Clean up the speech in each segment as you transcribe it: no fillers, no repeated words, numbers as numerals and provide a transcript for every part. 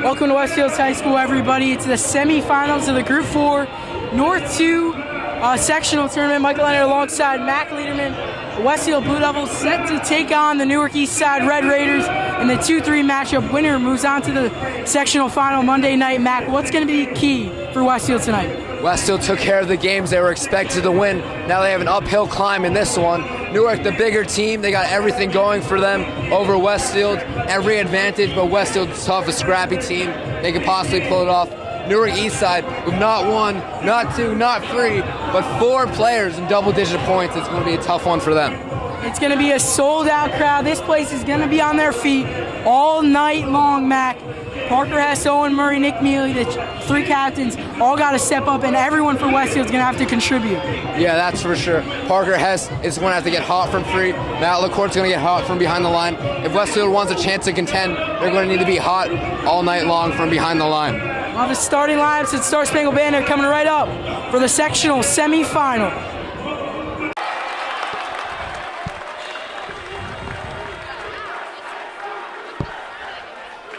Welcome to Westfield High School, everybody. It's the semifinals of the Group 4 North 2 sectional tournament. Michael Leonard alongside Mac Lederman. The Westfield Blue Devils set to take on the Newark East Side Red Raiders in the 2-3 matchup. Winner moves on to the sectional final Monday night. Mac, what's going to be key for Westfield tonight? Westfield took care of the games they were expected to win. Now they have an uphill climb in this one. Newark, the bigger team, they got everything going for them over Westfield. Every advantage, but Westfield's tough, a scrappy team. They could possibly pull it off. Newark East Side with not one, not two, not three, but 4 players in double-digit points. It's going to be a tough one for them. It's going to be a sold-out crowd. This place is going to be on their feet all night long, Mac. Parker Hess, Owen Murray, Nick Mealy, the 3 captains, all got to step up, and everyone for Westfield's going to have to contribute. Yeah, that's for sure. Parker Hess is going to have to get hot from free. Matt LaCourt's going to get hot from behind the line. If Westfield wants a chance to contend, they're going to need to be hot all night long from behind the line. We'll have the starting lineups at Star Spangled Banner coming right up for the sectional semifinal.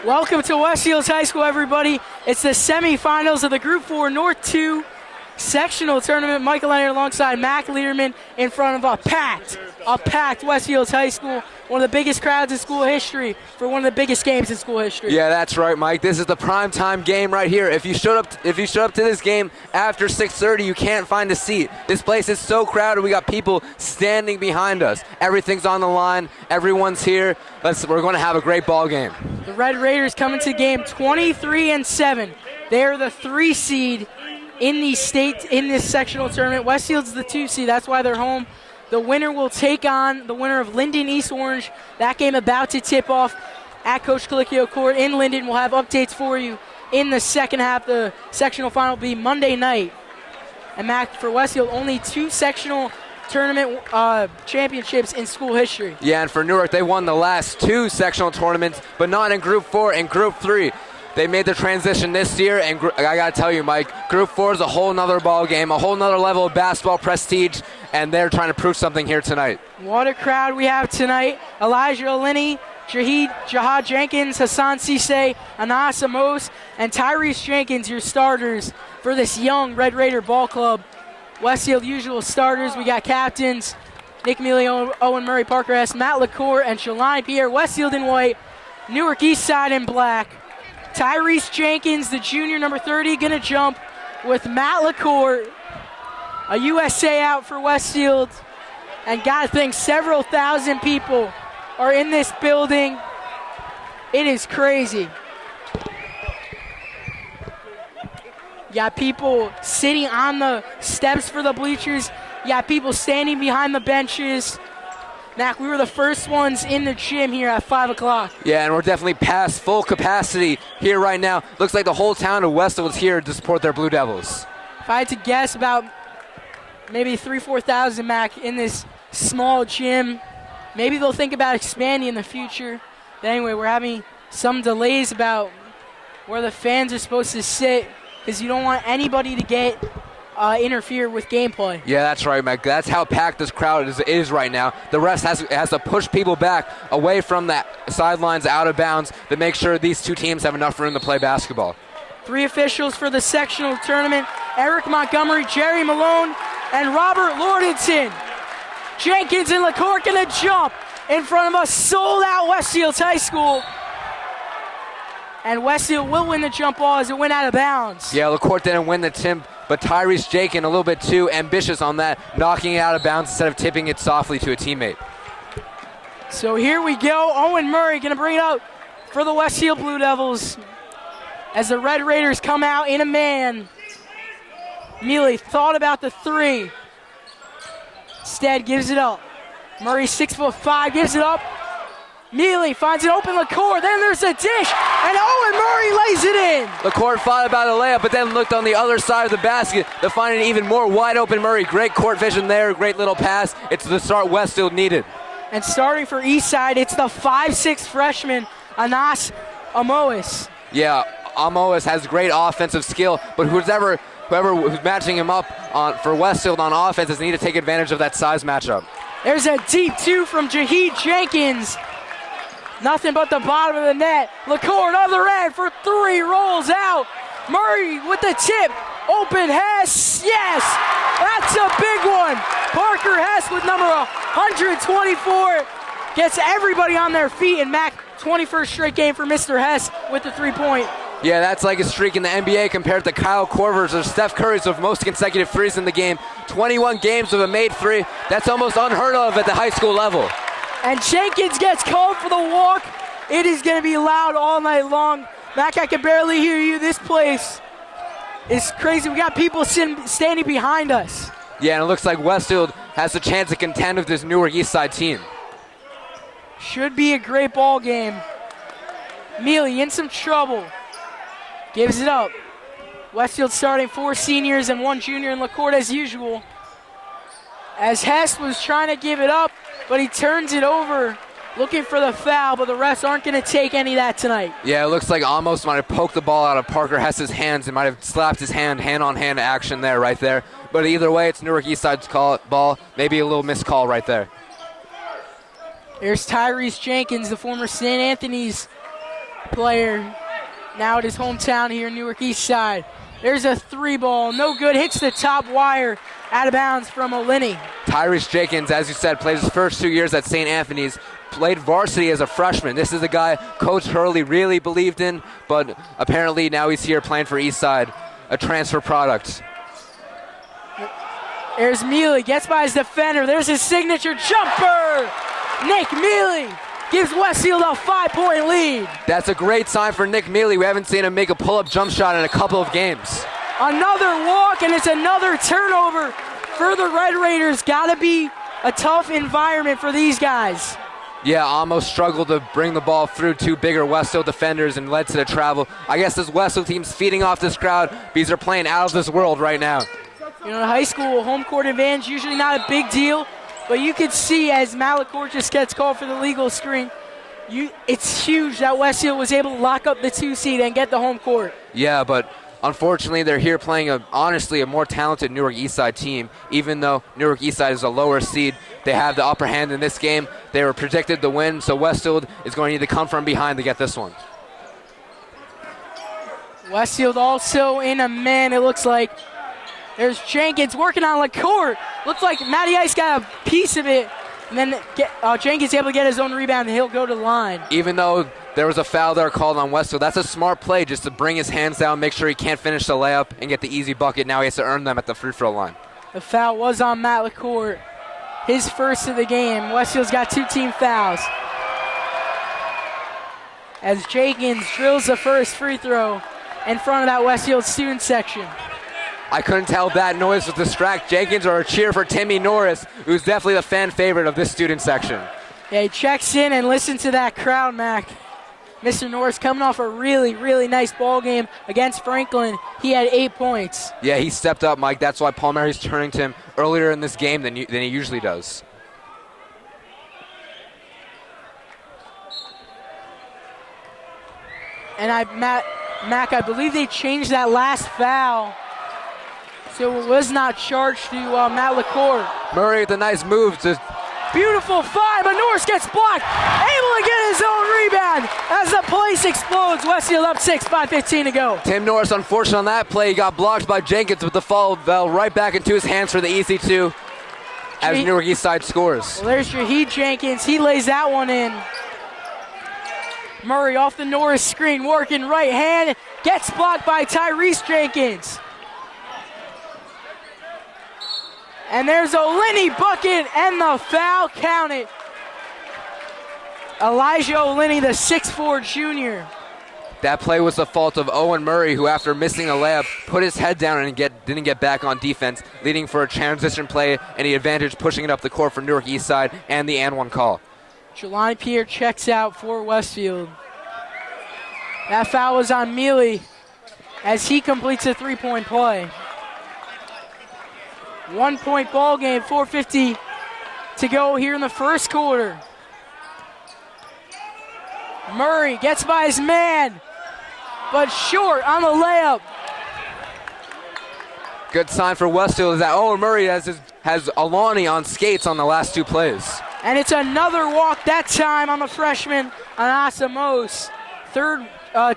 Welcome to Westfield High School, everybody. It's the semifinals of the Group 4 North 2 sectional tournament. Michael Leonard alongside Mac Lederman in front of a packed Westfield High School. One of the biggest crowds in school history for one of the biggest games in school history. Yeah, that's right, Mike. This is the primetime game right here. If you showed up to this game after 6:30, you can't find a seat. This place is so crowded. We got people standing behind us. Everything's on the line. Everyone's here. We're going to have a great ball game. The Red Raiders coming to game 23-7. They are the 3 seed in this sectional tournament. Westfield's the 2 seed. That's why they're home. The winner will take on the winner of Linden East Orange. That game about to tip off at Coach Colicchio Court in Linden. We'll have updates for you in the second half. The sectional final will be Monday night. And Mac, for Westfield, only 2 sectional tournament championships in school history. Yeah, and for Newark, they won the last 2 sectional tournaments, but not in Group 4 and Group 3. They made the transition this year, and I got to tell you, Mike, Group 4 is a whole nother ball game, a whole nother level of basketball prestige, and they're trying to prove something here tonight. What a crowd we have tonight. Elijah Olini, Jahad Jenkins, Hassan Cisse, Anas Amos, and Tyrese Jenkins, your starters for this young Red Raider ball club. Westfield usual starters. We got captains Nick Mealy, Owen Murray, Parker Hess, Matt LaCour, and Shalani Pierre. Westfield in white, Newark East Side in black. Tyrese Jenkins, the junior, number 30, going to jump with Matt LaCour. A USA out for Westfield. And got to think, several thousand people are in this building. It is crazy. You got people sitting on the steps for the bleachers. You got people standing behind the benches. Mac, we were the first ones in the gym here at 5 o'clock. Yeah, and we're definitely past full capacity here right now. Looks like the whole town of Westfield is here to support their Blue Devils. If I had to guess, about maybe 4,000, Mac, in this small gym. Maybe they'll think about expanding in the future. But anyway, we're having some delays about where the fans are supposed to sit because you don't want anybody to get interfere with gameplay. Yeah, that's right, Mike. That's how packed this crowd is right now. The rest has to push people back away from the sidelines, out of bounds, to make sure these 2 teams have enough room to play basketball. 3 officials for the sectional tournament: Eric Montgomery, Jerry Malone, and Robert Lordenson. Jenkins and LaCour gonna jump in front of us. Sold out Westfield High School. And Westfield will win the jump ball as it went out of bounds. Yeah, LaCour didn't win the tip, but Tyrese Jenkins a little bit too ambitious on that, knocking it out of bounds instead of tipping it softly to a teammate. So here we go. Owen Murray going to bring it up for the Westfield Blue Devils as the Red Raiders come out in a man. Mealy thought about the 3. Instead gives it up. Murray, 6'5", gives it up. Mealy finds an open LaCour, then there's a dish, and Owen Murray lays it in. LaCour thought about a layup, but then looked on the other side of the basket to find an even more wide open Murray. Great court vision there, great little pass. It's the start Westfield needed. And starting for Eastside, it's the 5'6" freshman, Anas Amos. Yeah, Amos has great offensive skill, but whoever who's matching him up for Westfield on offense is need to take advantage of that size matchup. There's a deep 2 from Jahid Jenkins. Nothing but the bottom of the net. LaCour, other end for three, rolls out. Murray with the tip. Open Hess, yes! That's a big one. Parker Hess with number 124 gets everybody on their feet, and Mac, 21st straight game for Mr. Hess with the 3-point. Yeah, that's like a streak in the NBA compared to Kyle Korver's or Steph Curry's with most consecutive threes in the game. 21 games with a made three. That's almost unheard of at the high school level. And Jenkins gets called for the walk. It is going to be loud all night long. Mac, I can barely hear you. This place is crazy. We got people standing behind us. Yeah, and it looks like Westfield has a chance to contend with this Newark Eastside team. Should be a great ball game. Mealy in some trouble. Gives it up. Westfield starting 4 seniors and 1 junior in LaCour as usual. As Hess was trying to give it up, but he turns it over, looking for the foul, but the refs aren't going to take any of that tonight. Yeah, it looks like Amos might have poked the ball out of Parker Hess's hands and might have slapped his hand-on-hand action there, right there. But either way, it's Newark Eastside's ball. Maybe a little missed call right there. There's Tyrese Jenkins, the former St. Anthony's player, now at his hometown here in Newark Eastside. There's a 3-ball, no good, hits the top wire, out of bounds from O'Linney. Tyrese Jenkins, as you said, played his first 2 years at St. Anthony's, played varsity as a freshman. This is a guy Coach Hurley really believed in, but apparently now he's here playing for Eastside, a transfer product. There's Mealy, gets by his defender. There's his signature jumper. Nick Mealy gives Westfield a 5-point lead. That's a great sign for Nick Mealy. We haven't seen him make a pull-up jump shot in a couple of games. Another walk, and it's another turnover for the Red Raiders. Got to be a tough environment for these guys. Yeah, almost struggled to bring the ball through 2 bigger Westfield defenders and led to the travel. I guess this Westfield team's feeding off this crowd because they're playing out of this world right now. You know, in high school, home court advantage usually not a big deal, but you can see as Malacourt just gets called for the legal screen, it's huge that Westfield was able to lock up the 2 seed and get the home court. Yeah, but unfortunately they're here playing honestly a more talented Newark Eastside team. Even though Newark Eastside is a lower seed, they have the upper hand in this game. They were predicted to win, so Westfield is going to need to come from behind to get this one. Westfield also in a man, it looks like. There's Jenkins working on LaCour. Looks like Matty Ice got a piece of it. And then Jenkins able to get his own rebound, and he'll go to the line. Even though there was a foul there called on Westfield, that's a smart play just to bring his hands down, make sure he can't finish the layup, and get the easy bucket. Now he has to earn them at the free throw line. The foul was on Matt LaCour. His first of the game. Westfield's got 2 team fouls. As Jenkins drills the first free throw in front of that Westfield student section. I couldn't tell if that noise was distract Jenkins or a cheer for Timmy Norris, who's definitely the fan favorite of this student section. Yeah, he checks in and listens to that crowd, Mac. Mr. Norris coming off a really, really nice ball game against Franklin. He had 8 points. Yeah, he stepped up, Mike. That's why Paul Mary's turning to him earlier in this game than he usually does. And Mac, I believe they changed that last foul, so it was not charged to Matt LaCour. Murray with a nice move to... Beautiful 5, but Norris gets blocked. Able to get his own rebound as the place explodes. Westfield up 6, 5:15 to go. Tim Norris, unfortunate on that play, he got blocked by Jenkins, but the fall fell right back into his hands for the easy 2 as Newark Eastside scores. Well, there's Shahid Jenkins. He lays that one in. Murray off the Norris screen, working right hand, gets blocked by Tyrese Jenkins. And there's O'Linney bucket, and the foul counted. Elijah O'Linney, the 6'4 junior. That play was the fault of Owen Murray, who after missing a layup, put his head down and didn't get back on defense, leading for a transition play and the advantage pushing it up the court for Newark Eastside and the and 1 call. Jelani Pierre checks out for Westfield. That foul was on Mealy as he completes a 3-point play. 1-point ball game, 4:50 to go here in the first quarter. Murray gets by his man, but short on the layup. Good sign for Westfield is that Owen Murray has Alani on skates on the last 2 plays. And it's another walk, that time on the freshman, Anasa Mose. Third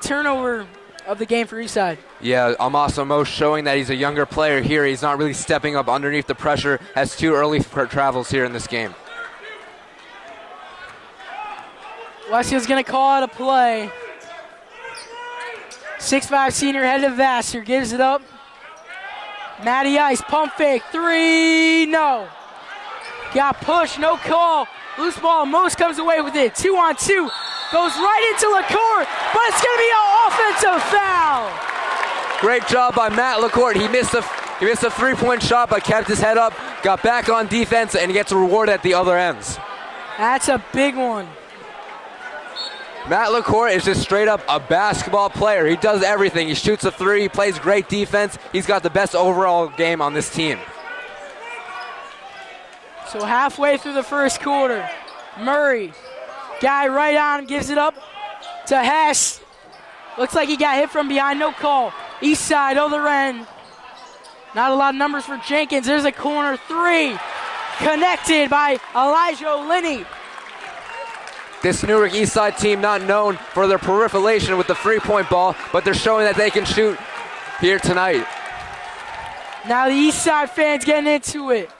turnover of the game for Eastside. Yeah, Amasa Mose showing that he's a younger player here. He's not really stepping up underneath the pressure. Has 2 early travels here in this game. Westfield's going to call out a play. 6'5" senior headed to Vassar. Gives it up. Matty Ice, pump fake. 3, no. Got pushed, no call. Loose ball, Mose comes away with it. 2-on-2. Goes right into LaCour, but it's going to be an offensive foul. Great job by Matt LaCourt. He missed a 3-point shot, but kept his head up, got back on defense, and gets a reward at the other ends. That's a big one. Matt LaCourt is just straight up a basketball player. He does everything. He shoots a 3, he plays great defense. He's got the best overall game on this team. So halfway through the first quarter, Murray, guy right on, gives it up to Hess. Looks like he got hit from behind, no call. East side, other end. Not a lot of numbers for Jenkins. There's a corner 3. Connected by Elijah O'Linney. This Newark Eastside team not known for their proliferation with the 3-point ball, but they're showing that they can shoot here tonight. Now the Eastside fans getting into it.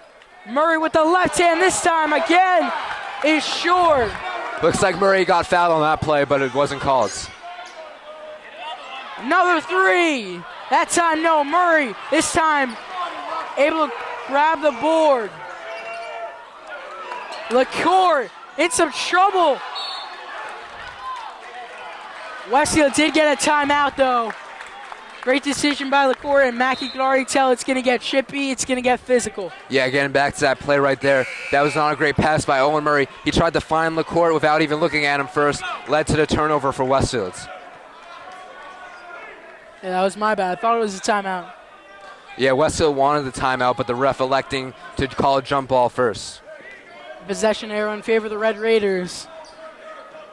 Murray with the left hand this time again is short. Looks like Murray got fouled on that play, but it wasn't called. Another 3. That time, no. Murray, this time, able to grab the board. LaCour in some trouble. Westfield did get a timeout, though. Great decision by LaCour, and Mackey could already tell it's going to get chippy, it's going to get physical. Yeah, getting back to that play right there. That was not a great pass by Owen Murray. He tried to find LaCour without even looking at him first. Led to the turnover for Westfield. Yeah, that was my bad. I thought it was a timeout. Yeah, Westfield wanted the timeout, but the ref electing to call a jump ball first. Possession arrow in favor of the Red Raiders.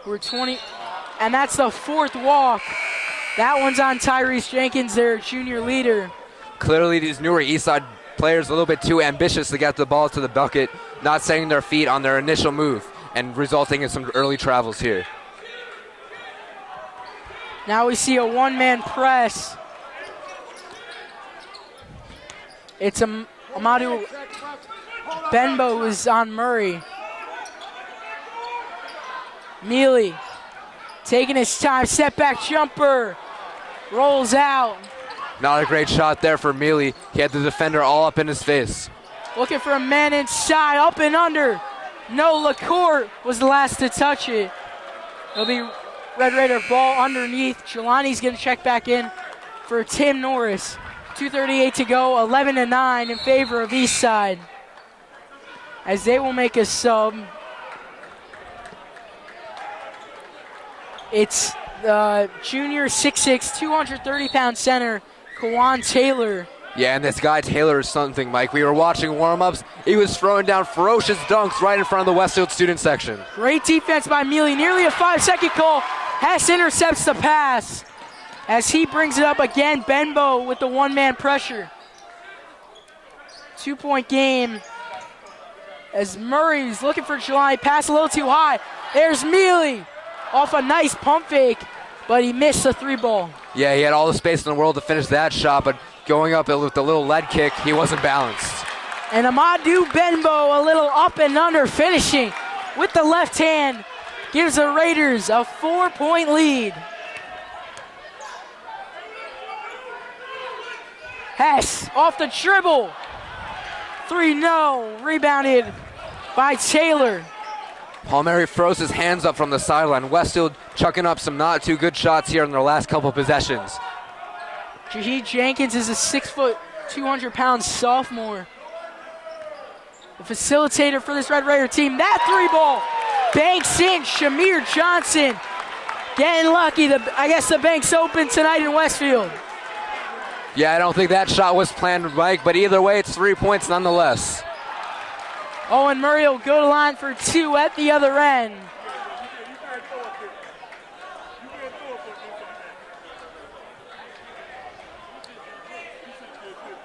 We're 20, and that's the 4th walk. That one's on Tyrese Jenkins, their junior leader. Clearly, these Newark Eastside players a little bit too ambitious to get the ball to the bucket, not setting their feet on their initial move, and resulting in some early travels here. Now we see a one-man press. It's Amadou Benbow who's on Murray. Mealy taking his time, step back jumper, rolls out. Not a great shot there for Mealy. He had the defender all up in his face. Looking for a man inside, up and under. No, LaCour was the last to touch it. It'll be Red Raider ball underneath. Jelani's going to check back in for Tim Norris. 2:38 to go, 11-9 in favor of Eastside. As they will make a sub. It's the junior 6'6", 230-pound center, Kawan Taylor. Yeah, and this guy Taylor is something, Mike. We were watching warm-ups. He was throwing down ferocious dunks right in front of the Westfield student section. Great defense by Mealy. Nearly a 5-second call. Hess intercepts the pass. As he brings it up again, Benbow with the one-man pressure. 2-point game. As Murray's looking for Jelani. Pass a little too high. There's Mealy. Off a nice pump fake, but he missed the 3-ball. Yeah, he had all the space in the world to finish that shot, but going up with the little lead kick, he wasn't balanced. And Amadou Benbow a little up and under finishing with the left hand. Gives the Raiders a 4-point lead. Hess off the dribble. 3, no. Rebounded by Taylor. Palmieri throws his hands up from the sideline. Westfield chucking up some not too good shots here in their last couple possessions. Jaheed Jenkins is a 6', 200-pound sophomore. The facilitator for this Red Raider team. That 3-ball banks in. Shamir Johnson getting lucky. I guess the bank's open tonight in Westfield. Yeah, I don't think that shot was planned, Mike, but either way, it's 3 points nonetheless. Owen Murray will go to line for 2 at the other end.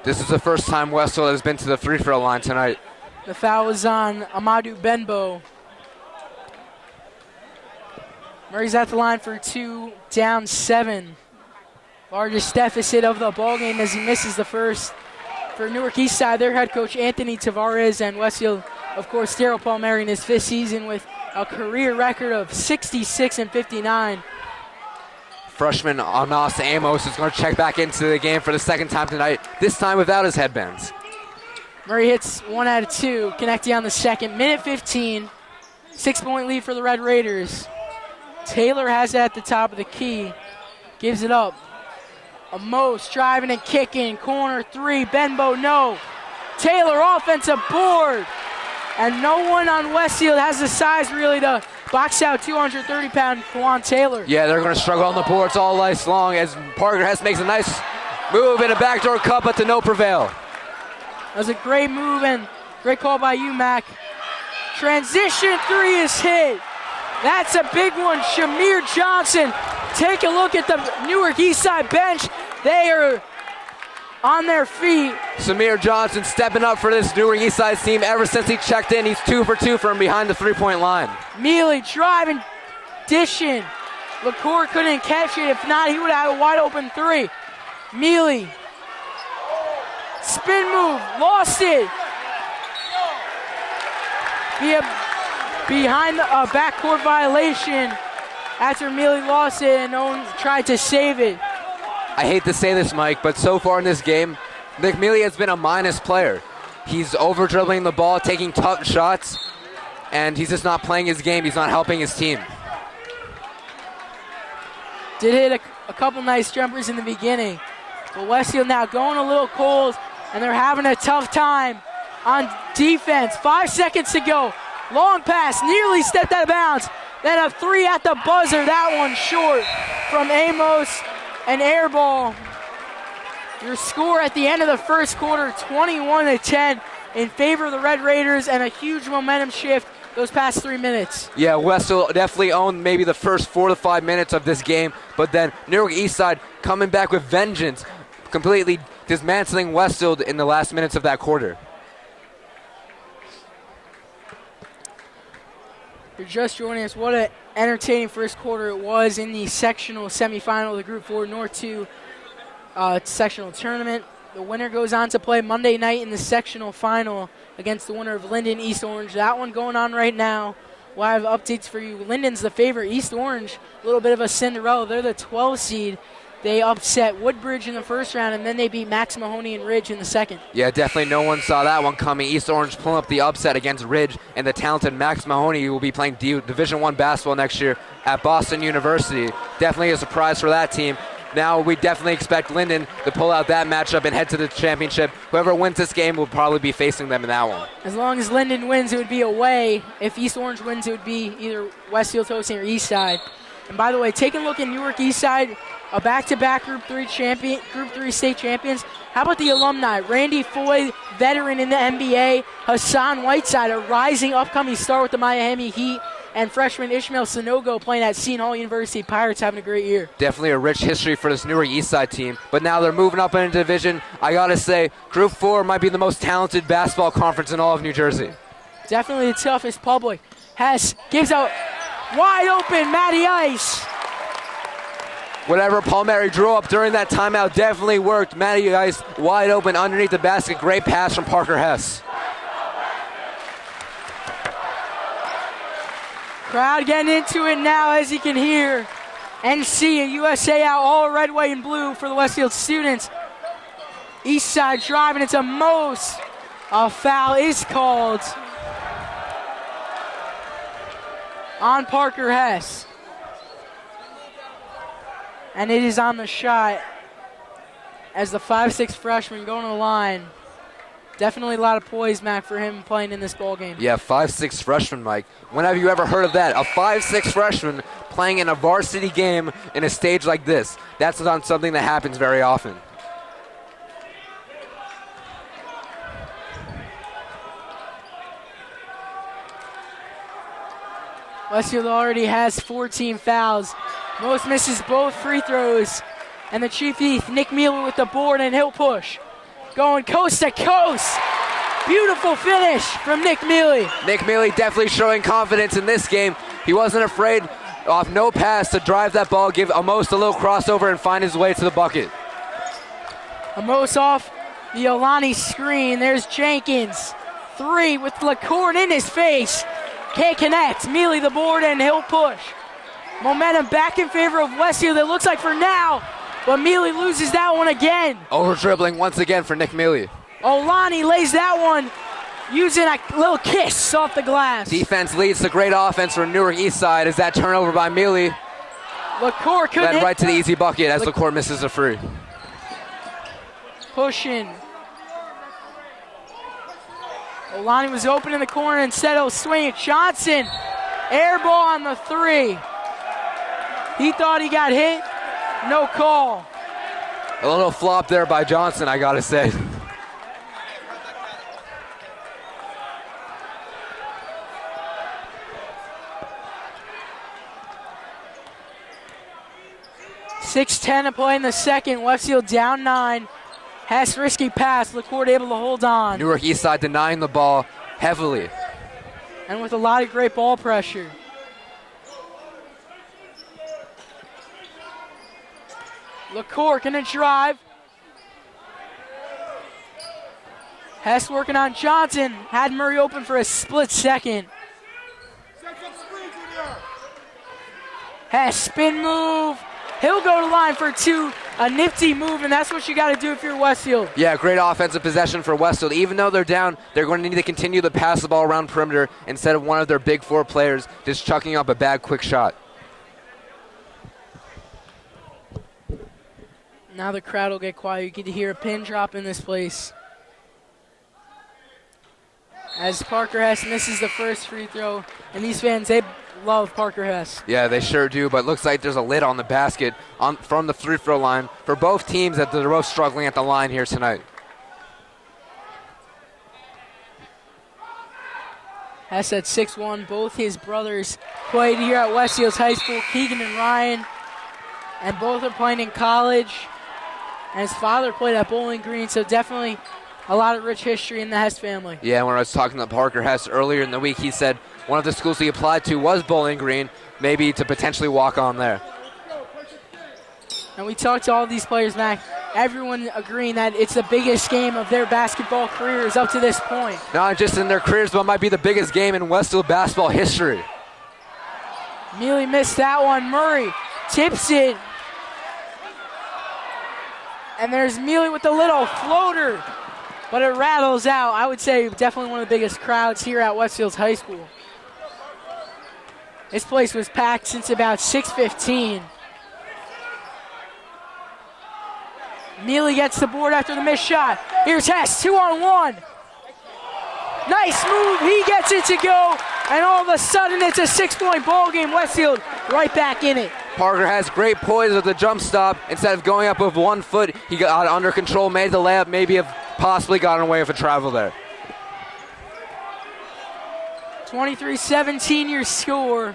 This is the first time Westfield has been to the free throw line tonight. The foul was on Amadou Benbow. Murray's at the line for 2, down 7. Largest deficit of the ballgame as he misses the first. For Newark Eastside, their head coach Anthony Tavares, and Westfield, of course, Daryl Palmieri in his 5th season with a career record of 66-59. Freshman Anas Amos is going to check back into the game for the 2nd time tonight, this time without his headbands. Murray hits 1 out of 2, connecting on the 2nd. Minute 15, 6-point lead for the Red Raiders. Taylor has it at the top of the key, gives it up. Amos driving and kicking, corner 3, Benbow, no. Taylor, offensive board. And no one on Westfield has the size really to box out 230-pound Kwan Taylor. Yeah, they're going to struggle on the boards all night long as Parker Hess makes a nice move in a backdoor cut, but to no prevail. That was a great move and great call by you, Mac. Transition 3 is hit. That's a big one. Shamir Johnson. Take a look at the Newark Eastside bench. They are on their feet. Samir Johnson stepping up for this Newark Eastside team ever since he checked in. He's 2 for 2 from behind the 3-point line. Mealy driving, dishing. LaCour couldn't catch it. If not, he would have had a wide open 3. Mealy. Spin move, lost it. Behind a backcourt violation after Mealy lost it and no one tried to save it. I hate to say this, Mike, but so far in this game, Nick Mealy has been a minus player. He's over-dribbling the ball, taking tough shots, and he's just not playing his game. He's not helping his team. Did hit a couple nice jumpers in the beginning. But Westfield now going a little cold, and they're having a tough time on defense. 5 seconds to go. Long pass, nearly stepped out of bounds. Then a 3 at the buzzer. That one short from Amos. An air ball. Your score at the end of the first quarter, 21-10 in favor of the Red Raiders, and a huge momentum shift those past 3 minutes. Yeah, Westfield definitely owned maybe the first 4 to 5 minutes of this game, but then Newark Eastside coming back with vengeance, completely dismantling Westfield in the last minutes of that quarter. You're just joining us. What an entertaining first quarter it was in the sectional semifinal of the Group 4 North 2 sectional tournament. The winner goes on to play Monday night in the sectional final against the winner of Linden East Orange. That one going on right now. We'll have updates for you. Linden's the favorite. East Orange, a little bit of a Cinderella. They're the 12 seed. They upset Woodbridge in the first round, and then they beat Max Mahoney and Ridge in the second. Yeah, definitely no one saw that one coming. East Orange pulling up the upset against Ridge, and the talented Max Mahoney, who will be playing Division I basketball next year at Boston University. Definitely a surprise for that team. Now we definitely expect Linden to pull out that matchup and head to the championship. Whoever wins this game will probably be facing them in that one. As long as Linden wins, it would be away. If East Orange wins, it would be either Westfield hosting or Eastside. And by the way, take a look at Newark Eastside, a back-to-back Group 3 state champions. How about the alumni? Randy Foy, veteran in the NBA. Hassan Whiteside, a rising upcoming star with the Miami Heat. And freshman Ishmael Sanogo playing at Seton Hall University. Pirates having a great year. Definitely a rich history for this Newark Eastside team. But now they're moving up in a division. I got to say, Group 4 might be the most talented basketball conference in all of New Jersey. Definitely the toughest public. Hess gives out wide open, Matty Ice. Whatever Palmieri drew up during that timeout definitely worked. Matty Ice wide open underneath the basket. Great pass from Parker Hess. Crowd getting into it now, as you can hear. NC and USA out, all red, white, and blue for the Westfield students. Eastside driving into Mose. A foul is called on Parker Hess. And it is on the shot as the 5'6" freshman going to the line. Definitely a lot of poise, Mac, for him playing in this ball game. Yeah, 5'6" freshman, Mike. When have you ever heard of that? A 5'6" freshman playing in a varsity game in a stage like this. That's not something that happens very often. Westfield already has 14 fouls. Most misses both free throws. And the Chief Heath, Nick Mueller with the board, and he'll push. Going coast to coast. Beautiful finish from Nick Mealy. Nick Mealy definitely showing confidence in this game. He wasn't afraid off no pass to drive that ball, give Amos a little crossover and find his way to the bucket. Amos off the Olani screen. There's Jenkins. 3 with LaCourte in his face. Can't connect. Mealy the board and he'll push. Momentum back in favor of Westfield, it looks like for now, but Mealy loses that one again. Over dribbling once again for Nick Mealy. Olani lays that one using a little kiss off the glass. Defense leads to great offense for Newark East Side as that turnover by Mealy LaCourte couldn't led right to the easy bucket as LaCourte misses a free. Pushing. Olani was open in the corner, instead of swinging. Johnson, air ball on the 3. He thought he got hit, no call. A little flop there by Johnson, I gotta say. .6:10 to play in the second. Westfield down 9. Hess risky pass. LaCourte able to hold on. Newark East Side denying the ball heavily. And with a lot of great ball pressure. LaCourte gonna drive. Hess working on Johnson. Had Murray open for a split second. Hess spin move. He'll go to line for 2. A nifty move, and that's what you got to do if you're Westfield. Yeah, great offensive possession for Westfield. Even though they're down, they're going to need to continue to pass the ball around perimeter instead of one of their big 4 players just chucking up a bad quick shot. Now the crowd will get quiet. You get to hear a pin drop in this place. As Parker Hess misses the first free throw, and these fans, they love Parker Hess. Yeah, they sure do, but it looks like there's a lid on the basket from the free throw line for both teams that they're both struggling at the line here tonight. Hess at 6'1", both his brothers played here at Westfields High School, Keegan and Ryan, and both are playing in college. And his father played at Bowling Green, so definitely a lot of rich history in the Hess family. Yeah, when I was talking to Parker Hess earlier in the week, he said one of the schools he applied to was Bowling Green, maybe to potentially walk on there. And we talked to all these players, Mac. Everyone agreeing that it's the biggest game of their basketball careers up to this point. Not just in their careers, but might be the biggest game in Westfield basketball history. Mealy missed that one. Murray tips it. And there's Mealy with the little floater. But it rattles out. I would say definitely one of the biggest crowds here at Westfields High School. This place was packed since about 6:15. Mealy gets the board after the missed shot. Here's Hess, 2-on-1. Nice move, he gets it to go. And all of a sudden it's a 6-point ball game. Westfield right back in it. Parker has great poise with the jump stop. Instead of going up with 1 foot, he got under control, made the layup, maybe have possibly gotten away with a travel there. 23-17 your score.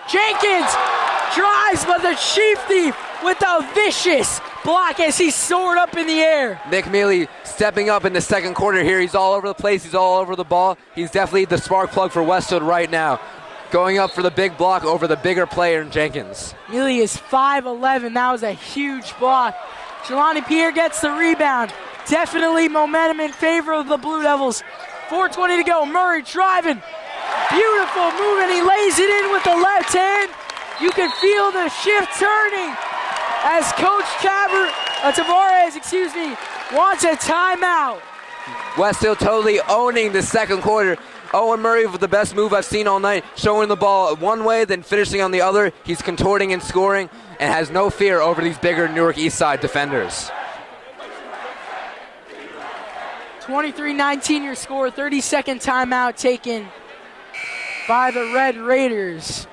Jenkins drives, but the Chief Thief with a vicious block as he soared up in the air. Nick Mealy stepping up in the second quarter here. He's all over the place. He's all over the ball. He's definitely the spark plug for Westfield right now. Going up for the big block over the bigger player in Jenkins. Mealy is 5'11". That was a huge block. Jelani Pierre gets the rebound. Definitely momentum in favor of the Blue Devils. 4:20 to go. Murray driving. Beautiful move, and he lays it in with the left hand. You can feel the shift turning as Coach Tavares, wants a timeout. Westfield totally owning the second quarter. Owen Murray with the best move I've seen all night, showing the ball one way, then finishing on the other. He's contorting and scoring and has no fear over these bigger Newark East Side defenders. 23-19 your score, 30-second timeout taken by the Red Raiders.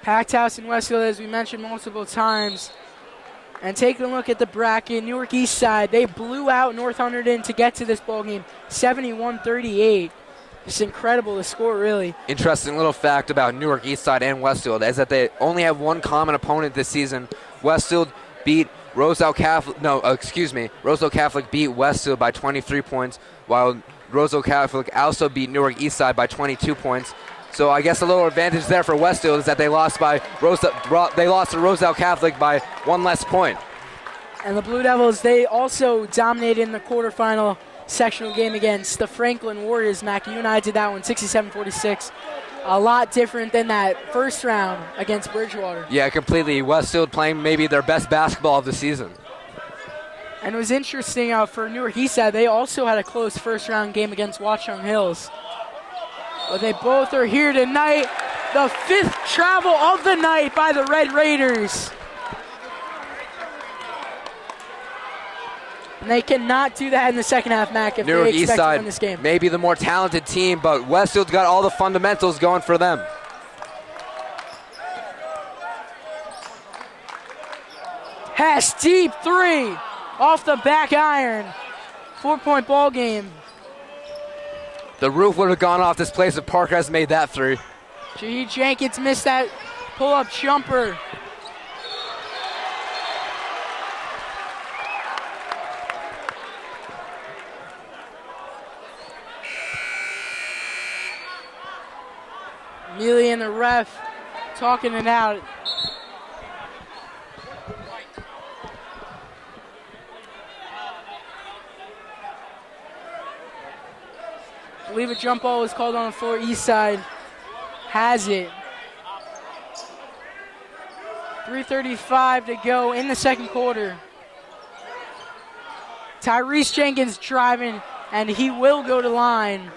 Packed house in Westfield, as we mentioned multiple times. And taking a look at the bracket, Newark East Side, they blew out North Hunterdon to get to this ballgame, 71-38. It's incredible, the score, really. Interesting little fact about Newark East Side and Westfield is that they only have one common opponent this season. Westfield beat Roselle Catholic beat Westfield by 23 points, while Roselle Catholic also beat Newark Eastside by 22 points. So I guess a little advantage there for Westfield is that they lost to Roselle Catholic by one less point. And the Blue Devils, they also dominated in the quarterfinal sectional game against the Franklin Warriors. Mac, you and I did that one 67-46. A lot different than that first round against Bridgewater. Yeah, completely. Westfield playing maybe their best basketball of the season. And it was interesting for Newark Eastside, they also had a close first round game against Watchung Hills. But they both are here tonight. The 5th travel of the night by the Red Raiders. And they cannot do that in the second half, Mac, if Newark they expect to Eastside, win this game. maybe the more talented team, but Westfield's got all the fundamentals going for them. Hess, deep 3 off the back iron. 4-point ball game. The roof would have gone off this place if Parker has made that 3. Shahid Jenkins missed that pull-up jumper. Mealy and the ref talking it out. I believe a jump ball was called on the floor. East side has it. 3:35 to go in the second quarter. Tyrese Jenkins driving, and he will go to line.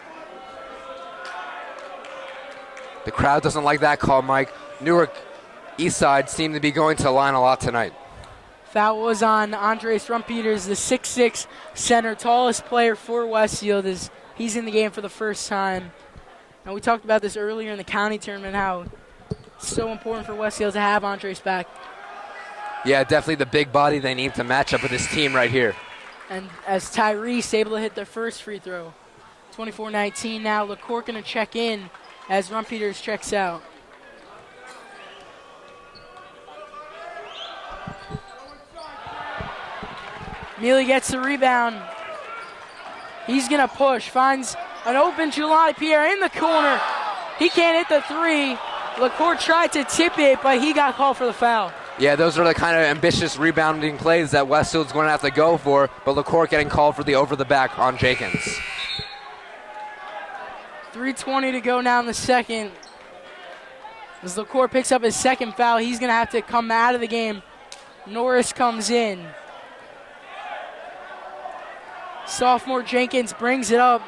The crowd doesn't like that call, Mike. Newark Eastside seem to be going to the line a lot tonight. Foul was on Andres Rumpeters, the 6'6 center, tallest player for Westfield. He's in the game for the first time. And we talked about this earlier in the county tournament, how it's so important for Westfield to have Andres back. Yeah, definitely the big body they need to match up with this team right here. And as Tyrese able to hit their first free throw. 24-19 now. LaCourt going to check in as Rumpeters checks out. Mealy gets the rebound. He's going to push. Finds an open Jelani Pierre in the corner. He can't hit the 3. LaCourt tried to tip it, but he got called for the foul. Yeah, those are the kind of ambitious rebounding plays that Westfield's going to have to go for, but LaCourt getting called for the over-the-back on Jenkins. 3:20 to go now in the second. As LaCourt picks up his second foul, he's going to have to come out of the game. Norris comes in. Sophomore Jenkins brings it up.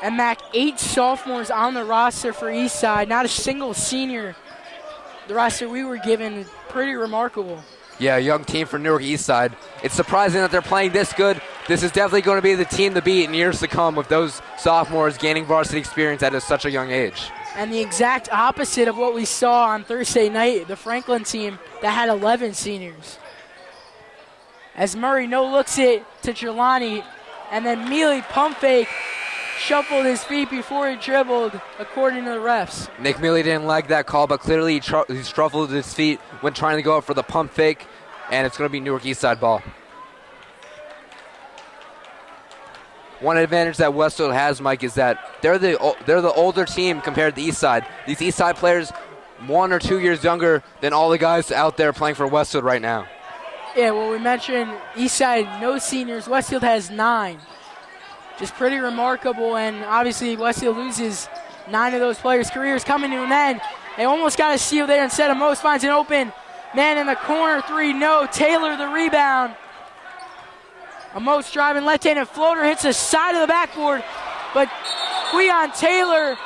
And Mac, 8 sophomores on the roster for Eastside. Not a single senior. The roster we were given, pretty remarkable. Yeah, a young team for Newark Eastside. It's surprising that they're playing this good. This is definitely going to be the team to beat in years to come with those sophomores gaining varsity experience at such a young age. And the exact opposite of what we saw on Thursday night, the Franklin team that had 11 seniors. As Murray no-looks it to Jelani, and then Mealy pump fake, shuffled his feet before he dribbled, according to the refs. Nick Mealy didn't like that call, but clearly he shuffled his feet when trying to go up for the pump fake, and it's going to be Newark Eastside ball. One advantage that Westfield has, Mike, is that they're the older team compared to the Eastside. These Eastside players, 1 or 2 years younger than all the guys out there playing for Westfield right now. Yeah, well, we mentioned Eastside, no seniors. Westfield has 9. Just pretty remarkable, and obviously Westfield loses 9 of those players' careers coming to an end. They almost got a steal there instead of Most finds an open man in the corner. 3, no. Taylor the rebound. Amos driving left-handed floater, hits the side of the backboard, but Queon Taylor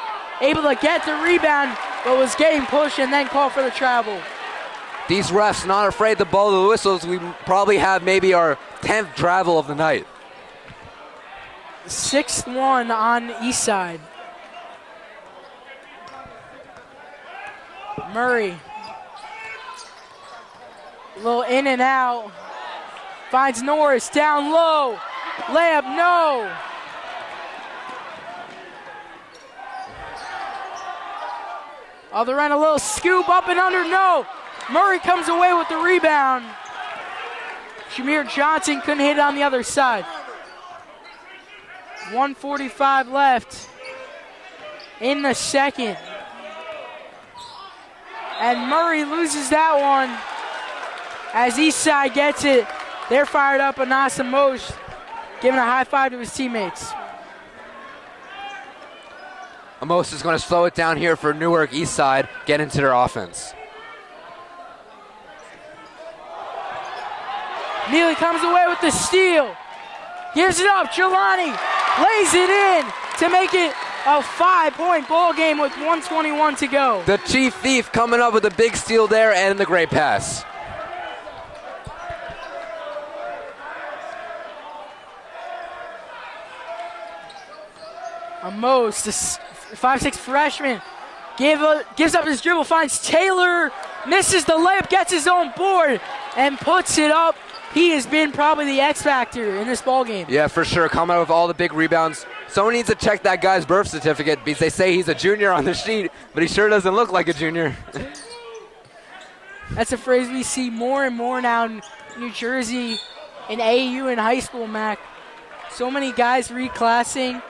able to get the rebound, but was getting pushed and then called for the travel. These refs not afraid to blow the whistles. We probably have maybe our 10th travel of the night. 6th one on Eastside. Murray. A little in and out. Finds Norris down low. Layup, no. Other end, a little scoop up and under, no. Murray comes away with the rebound. Shamir Johnson couldn't hit it on the other side. 1:45 left in the second. And Murray loses that one as Eastside gets it. They're fired up. Anasa Moshe giving a high five to his teammates. Amos is going to slow it down here for Newark Eastside, get into their offense. Neely comes away with the steal. Gives it up. Jelani lays it in to make it a 5-point ball game with 1:21 to go. The Chief Thief coming up with a big steal there and the great pass. Amos, the 5'6" freshman, gives up his dribble, finds Taylor, misses the layup, gets his own board, and puts it up. He has been probably the X factor in this ball game. Yeah, for sure. Coming out with all the big rebounds. Someone needs to check that guy's birth certificate because they say he's a junior on the sheet, but he sure doesn't look like a junior. That's a phrase we see more and more now in New Jersey, in AAU and high school, Mac. So many guys reclassing.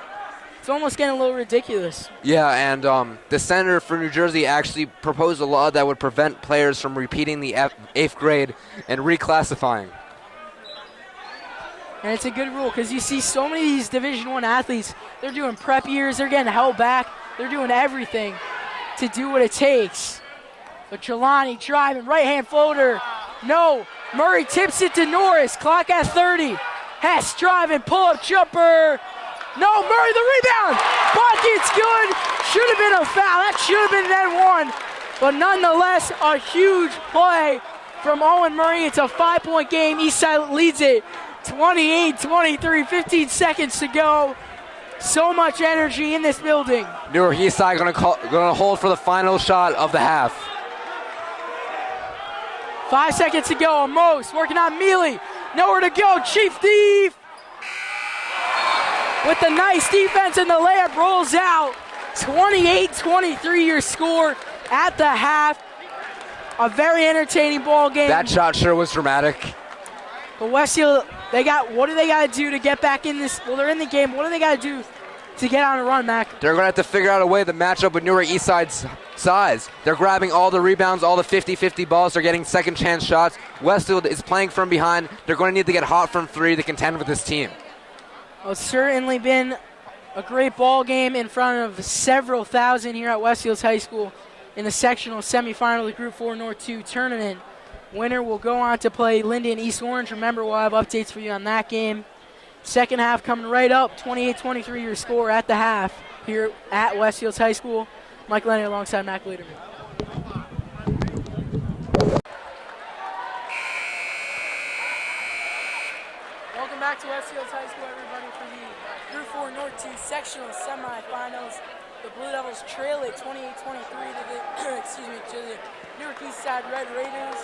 It's almost getting a little ridiculous. Yeah, and the senator for New Jersey actually proposed a law that would prevent players from repeating the 8th grade and reclassifying. And it's a good rule because you see so many of these Division I athletes, they're doing prep years, they're getting held back, they're doing everything to do what it takes. But Jelani driving, right-hand floater. No, Murray tips it to Norris, clock at 30. Hess driving, pull-up jumper. No, Murray the rebound. Bucket's good. Should have been a foul. That should have been that one. But nonetheless, a huge play from Owen Murray. It's a 5-point game. Eastside leads it 28-23, 15 seconds to go. So much energy in this building. Newark Eastside going to hold for the final shot of the half. 5 seconds to go. Amos working on Mealy. Nowhere to go. Chief Thief with the nice defense, and the layup rolls out. 28-23 your score at the half. A very entertaining ball game. That shot sure was dramatic. But Westfield, what do they got to do to get back in this? Well, they're in the game. What do they got to do to get on a run, Mac? They're going to have to figure out a way to match up with Newark Eastside's size. They're grabbing all the rebounds, all the 50-50 balls. They're getting second chance shots. Westfield is playing from behind. They're going to need to get hot from three to contend with this team. Well, it's certainly been a great ball game in front of several thousand here at Westfield High School in the sectional semifinal of the Group 4 North 2 tournament. Winner will go on to play Linden East Orange. Remember, we'll have updates for you on that game. Second half coming right up, 28-23 your score at the half here at Westfield High School. Mike Lenny alongside Mac Lederman. Welcome back to Westfield High School, everybody, for the Group 4 North 2 sectional semifinals. The Blue Devils trail it 28-23 to the, to the Newark Eastside Red Raiders.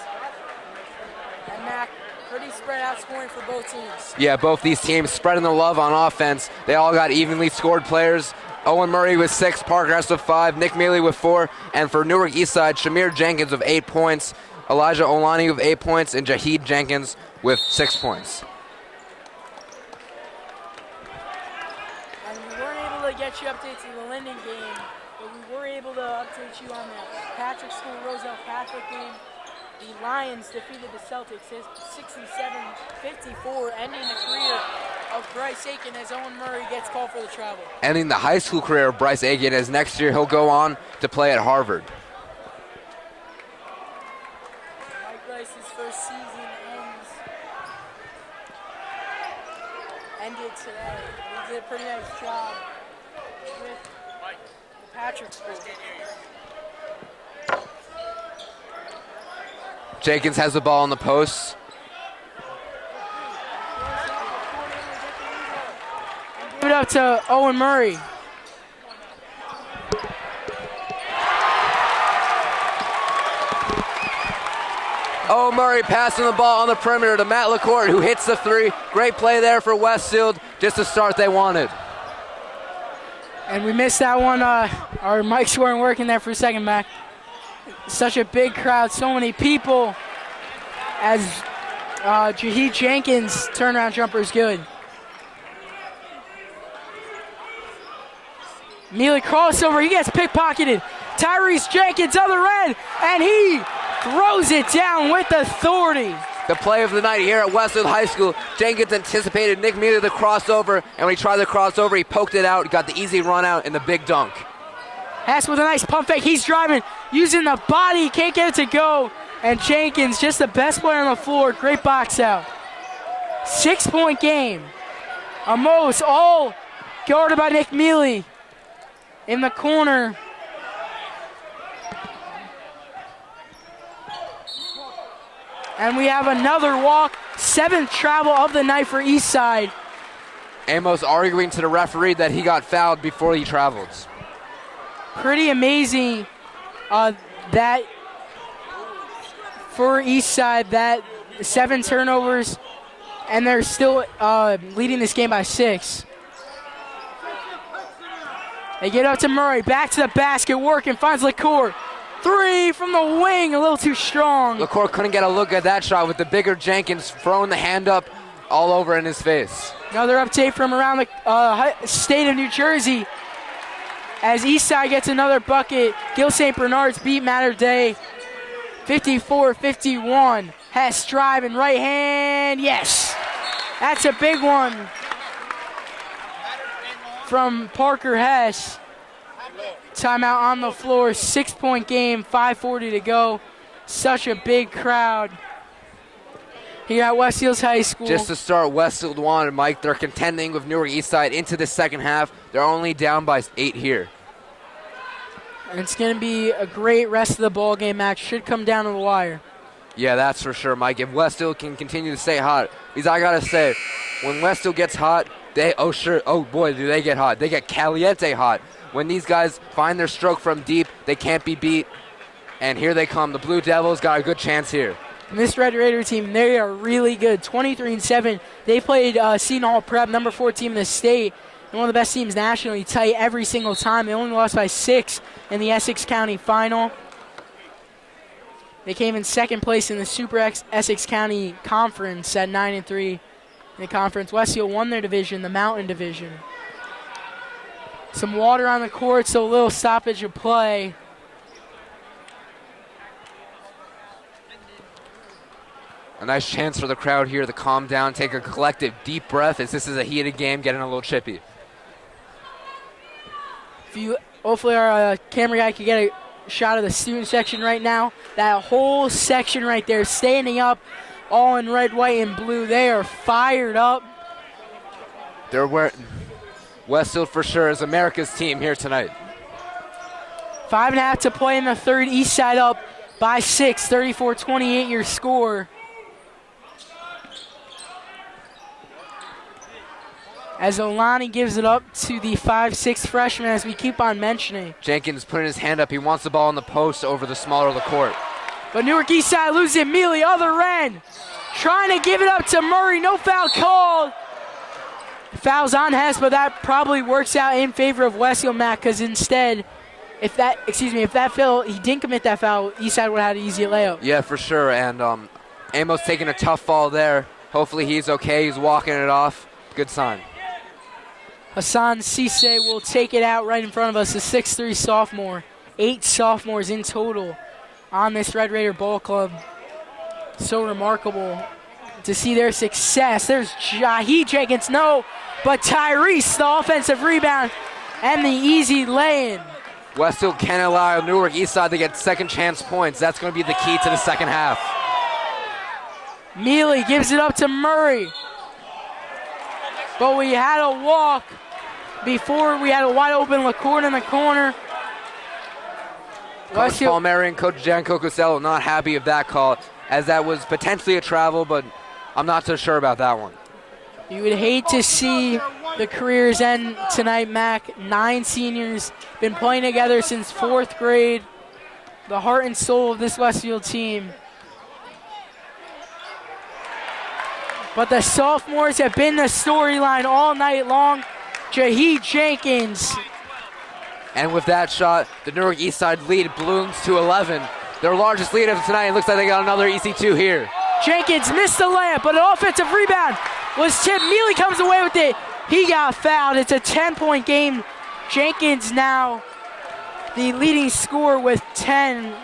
And Mac, pretty spread out scoring for both teams. Yeah, both these teams spreading the love on offense. They all got evenly scored players. Owen Murray with 6, Parker Hess with 5, Nick Mealy with 4, and for Newark Eastside, Shamir Jenkins with 8 points, Elijah Olani with 8 points, and Jahid Jenkins with 6 points. And we weren't able to get you updates in the Linden game, but we were able to update you on the Patrick School Roselle Catholic game. The Lions defeated the Celtics 67-54, ending the career of Bryce Aiken as Owen Murray gets called for the travel. Ending the high school career of Bryce Aiken, as next year he'll go on to play at Harvard. Mike Bryce's first season ended today. He did a pretty nice job with the Patrick School. Jenkins has the ball on the post. Give it up to Owen Murray. Owen Murray passing the ball on the perimeter to Matt LaCourte, who hits the 3. Great play there for Westfield, just the start they wanted. And we missed that one. Our mics weren't working there for a second, Mac. Such a big crowd, so many people as Jaheed Jenkins' turnaround jumper is good. Mealy crossover, he gets pickpocketed. Tyrese Jenkins other end, and he throws it down with authority. The play of the night here at Westfield High School. Jenkins anticipated Nick Mealy the crossover, and when he tried the crossover, he poked it out, got the easy run out, and the big dunk. Hess with a nice pump fake. He's driving, using the body, can't get it to go. And Jenkins, just the best player on the floor. Great box out. 6-point game. Amos, all guarded by Nick Mealy. In the corner. And we have another walk. 7th travel of the night for Eastside. Amos arguing to the referee that he got fouled before he traveled. Pretty amazing that for Eastside, that 7 turnovers, and they're still leading this game by 6. They get up to Murray, back to the basket, working, finds LaCour. 3 from the wing, a little too strong. LaCour couldn't get a look at that shot with the bigger Jenkins throwing the hand up all over in his face. Another update from around the state of New Jersey. As Eastside gets another bucket, Gil St. Bernard's beat Mater Day 54-51. Hess driving, right hand, yes. That's a big one from Parker Hess. Timeout on the floor, 6-point game, 5:40 to go. Such a big crowd here at Westfield High School. Just to start, Westfield won, Mike. They're contending with Newark Eastside into the second half. They're only down by 8 here. And it's going to be a great rest of the ball game match. Should come down to the wire. Yeah, that's for sure, Mike. If Westfield can continue to stay hot, because I got to say, when Westfield gets hot, oh boy, do they get hot. They get caliente hot. When these guys find their stroke from deep, they can't be beat. And here they come. The Blue Devils got a good chance here. And this Red Raider team, they are really good. 23-7. They played Seton Hall Prep, number 4 team in the state. And one of the best teams nationally, tight every single time. They only lost by 6 in the Essex County final. They came in second place in the Super Essex County Conference at 9-3 in the conference. Westfield won their division, the Mountain Division. Some water on the court, so a little stoppage of play. A nice chance for the crowd here to calm down, take a collective deep breath as this is a heated game, getting a little chippy. Hopefully our camera guy can get a shot of the student section right now. That whole section right there, standing up, all in red, white, and blue. They are fired up. They're wearing Westfield for sure is America's team here tonight. 5.5 to play in the third. Eastside up by 6, 34-28 your score. As Olani gives it up to the 5'6" freshman, as we keep on mentioning. Jenkins putting his hand up. He wants the ball in the post over the smaller of the court. But Newark Eastside loses it. Mealy, other end. Trying to give it up to Murray. No foul called. Foul's on Hess, but that probably works out in favor of Westfield, Matt, because instead, if that foul, he didn't commit that foul, Eastside would have had an easy layup. Yeah, for sure. And Amos taking a tough fall there. Hopefully he's okay. He's walking it off. Good sign. Hassan Cisse will take it out right in front of us, a 6'3" sophomore. 8 sophomores in total on this Red Raider Ball Club. So remarkable to see their success. There's Jaheed Jenkins, no, but Tyrese, the offensive rebound, and the easy lay-in. Westfield can't allow Newark Eastside to get second chance points. That's going to be the key to the second half. Mealy gives it up to Murray. But we had a walk before. We had a wide open LaCour in the corner. Coach Palmieri and Coach Jan Cocosello not happy of that call, as that was potentially a travel, but I'm not so sure about that one. You would hate to see the careers end tonight, Mac. 9 seniors, been playing together since 4th grade. The heart and soul of this Westfield team. But the sophomores have been the storyline all night long. Jaheed Jenkins. And with that shot, the Newark Eastside lead blooms to 11. Their largest lead of tonight. It looks like they got another EC2 here. Jenkins missed the layup, but an offensive rebound was tipped. Mealy comes away with it. He got fouled. It's a 10-point game. Jenkins now the leading scorer with 10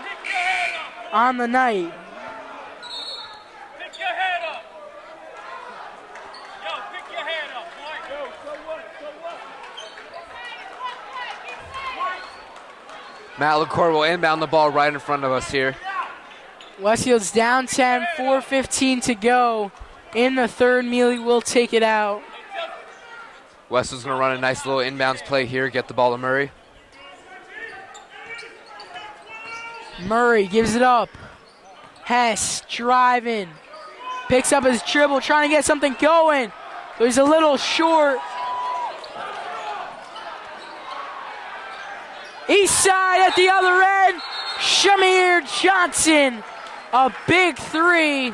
on the night. Pick your head up. Yo, pick your head up, boy. Yo, so what? Matt LaCour will inbound the ball right in front of us here. Westfield's down 10, 4:15 to go in the third. Mealy will take it out. Westfield's going to run a nice little inbounds play here, get the ball to Murray. Murray gives it up. Hess driving. Picks up his dribble, trying to get something going. But he's a little short. East side at the other end. Shamir Johnson. A big three.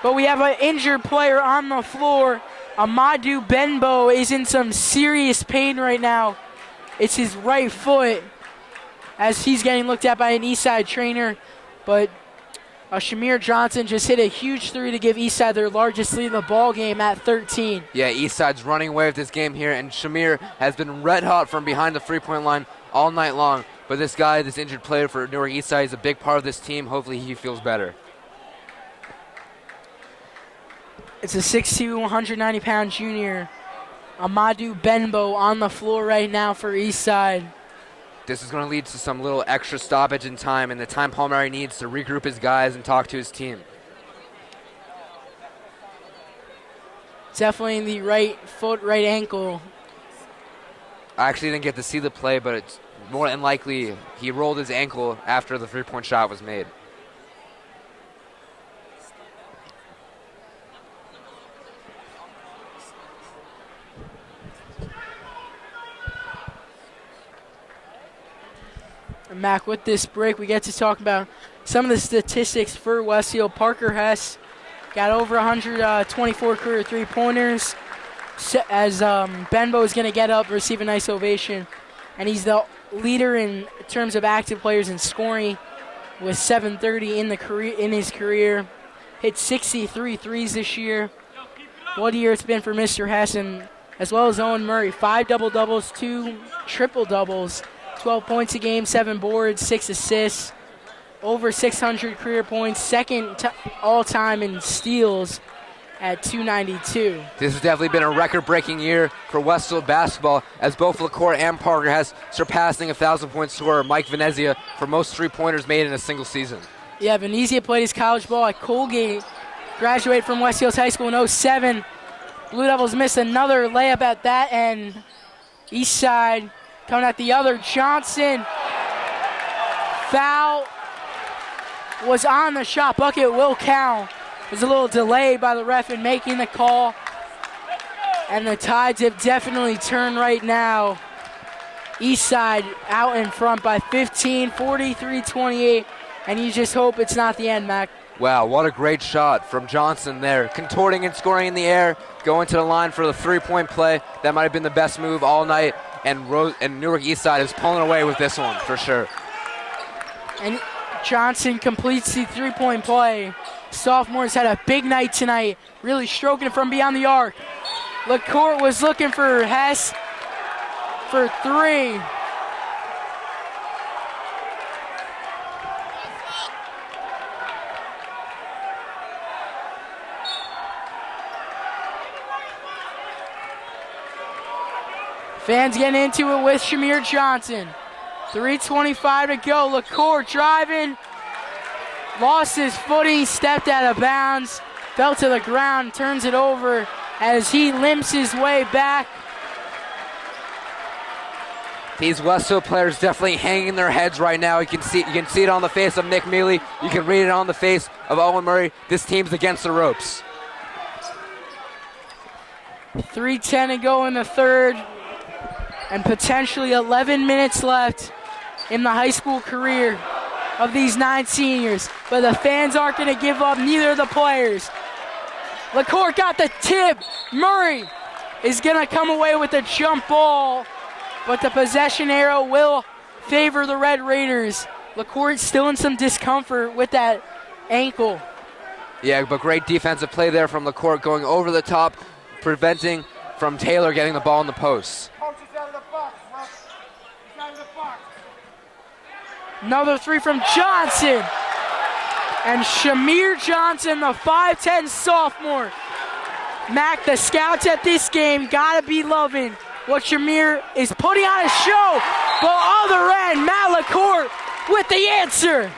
But we have an injured player on the floor. Amadou Benbow is in some serious pain right now. It's his right foot as he's getting looked at by an Eastside trainer. But Shamir Johnson just hit a huge three to give Eastside their largest lead in the ball game at 13. Yeah, Eastside's running away with this game here, and Shamir has been red hot from behind the three-point line all night long. But this guy, this injured player for Newark Eastside, is a big part of this team. Hopefully he feels better. It's a 6'2", 190-pound junior, Amadou Benbow, on the floor right now for Eastside. This is going to lead to some little extra stoppage in time, and the time Palmieri needs to regroup his guys and talk to his team. Definitely in the right foot, right ankle. I actually didn't get to see the play, but it's more than likely he rolled his ankle after the three-point shot was made. Mac, with this break, we get to talk about some of the statistics for Westfield. Parker Hess got over 124 career three-pointers as Benbow is going to get up, receive a nice ovation. And he's the leader in terms of active players in scoring with 730 in his career. Hit 63 threes this year. What a year it's been for Mr. Hess, and as well as Owen Murray. 5 double-doubles, 2 triple-doubles. 12 points a game, 7 boards, 6 assists, over 600 career points, second all-time in steals at 292. This has definitely been a record-breaking year for Westfield basketball, as both LaCour and Parker has surpassing 1,000-point scorer Mike Venezia for most three-pointers made in a single season. Yeah, Venezia played his college ball at Colgate, graduated from Westfield High School in 07. Blue Devils missed another layup at that end. Eastside coming at the other. Johnson. Foul was on the shot. Bucket will count. There's a little delay by the ref in making the call. And the Tides have definitely turned right now. Eastside out in front by 15, 43-28. And you just hope it's not the end, Mac. Wow, what a great shot from Johnson there. Contorting and scoring in the air, going to the line for the three-point play. That might have been the best move all night. And Newark Eastside is pulling away with this one for sure. And Johnson completes the three-point play. Sophomores had a big night tonight, really stroking it from beyond the arc. LaCour was looking for Hess for 3. Fans getting into it with Shamir Johnson. 3:25 to go. LaCour driving. Lost his footing, stepped out of bounds, fell to the ground, turns it over as he limps his way back. These Westfield players definitely hanging their heads right now. You can see it on the face of Nick Mealy. You can read it on the face of Owen Murray. This team's against the ropes. 3:10 to go in the third, and potentially 11 minutes left in the high school career of these 9 seniors. But the fans aren't going to give up, neither of the players. LaCour got the tip. Murray is going to come away with a jump ball, but the possession arrow will favor the Red Raiders. LaCour is still in some discomfort with that ankle. Yeah, but great defensive play there from LaCourt, going over the top, preventing from Taylor getting the ball in the post. Another three from Johnson. And Shamir Johnson, the 5'10 sophomore. Mac, the scouts at this game gotta be loving what Shamir is putting on a show. But other end, Matt LaCourt with the answer.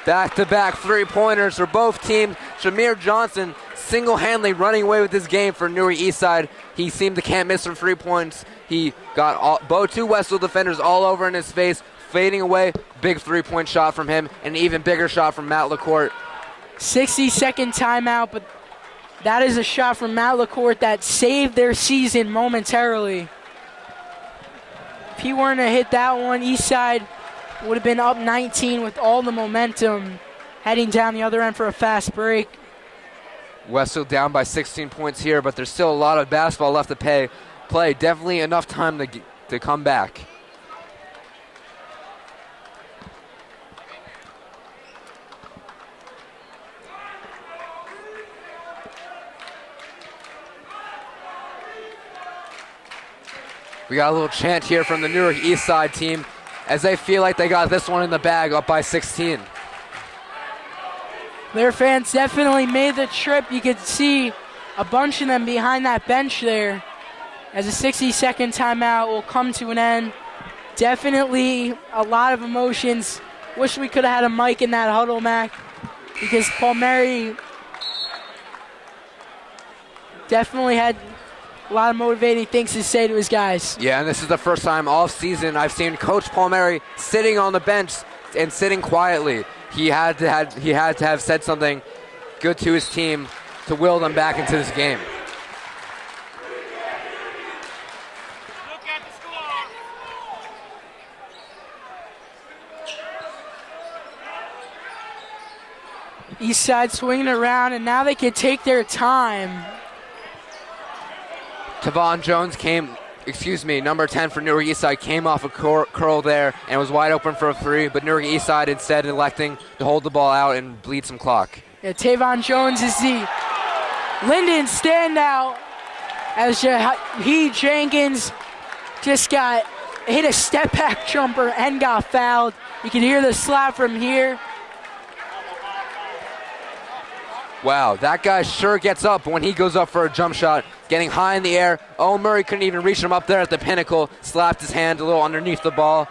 Back-to-back three-pointers for both teams. Shamir Johnson single-handedly running away with this game for Newark Eastside. He seemed to can't miss from 3 points. He got both two Westfield defenders all over in his face, fading away. Big three-point shot from him, and an even bigger shot from Matt LaCourt. 60-second timeout, but that is a shot from Matt LaCourt that saved their season momentarily. If he weren't to hit that one, Eastside would have been up 19 with all the momentum heading down the other end for a fast break. Westfield down by 16 points here, but there's still a lot of basketball left to play. Definitely enough time to come back. We got a little chant here from the Newark Eastside team as they feel like they got this one in the bag, up by 16. Their fans definitely made the trip. You could see a bunch of them behind that bench there as a 60-second timeout will come to an end. Definitely a lot of emotions. Wish we could have had a mic in that huddle, Mac, because Palmieri definitely had a lot of motivating things to say to his guys. Yeah, and this is the first time all season I've seen Coach Palmieri sitting on the bench and sitting quietly. He had to have said something good to his team to will them back into this game. Look at the score. Eastside swinging around, and now they can take their time. Tavon Jones number 10 for Newark Eastside came off a curl there and was wide open for a three, but Newark Eastside instead electing to hold the ball out and bleed some clock. Yeah, Tavon Jones is the Linden standout as Jenkins just hit a step back jumper and got fouled. You can hear the slap from here. Wow, that guy sure gets up when he goes up for a jump shot, getting high in the air. Owen Murray couldn't even reach him up there at the pinnacle, slapped his hand a little underneath the ball,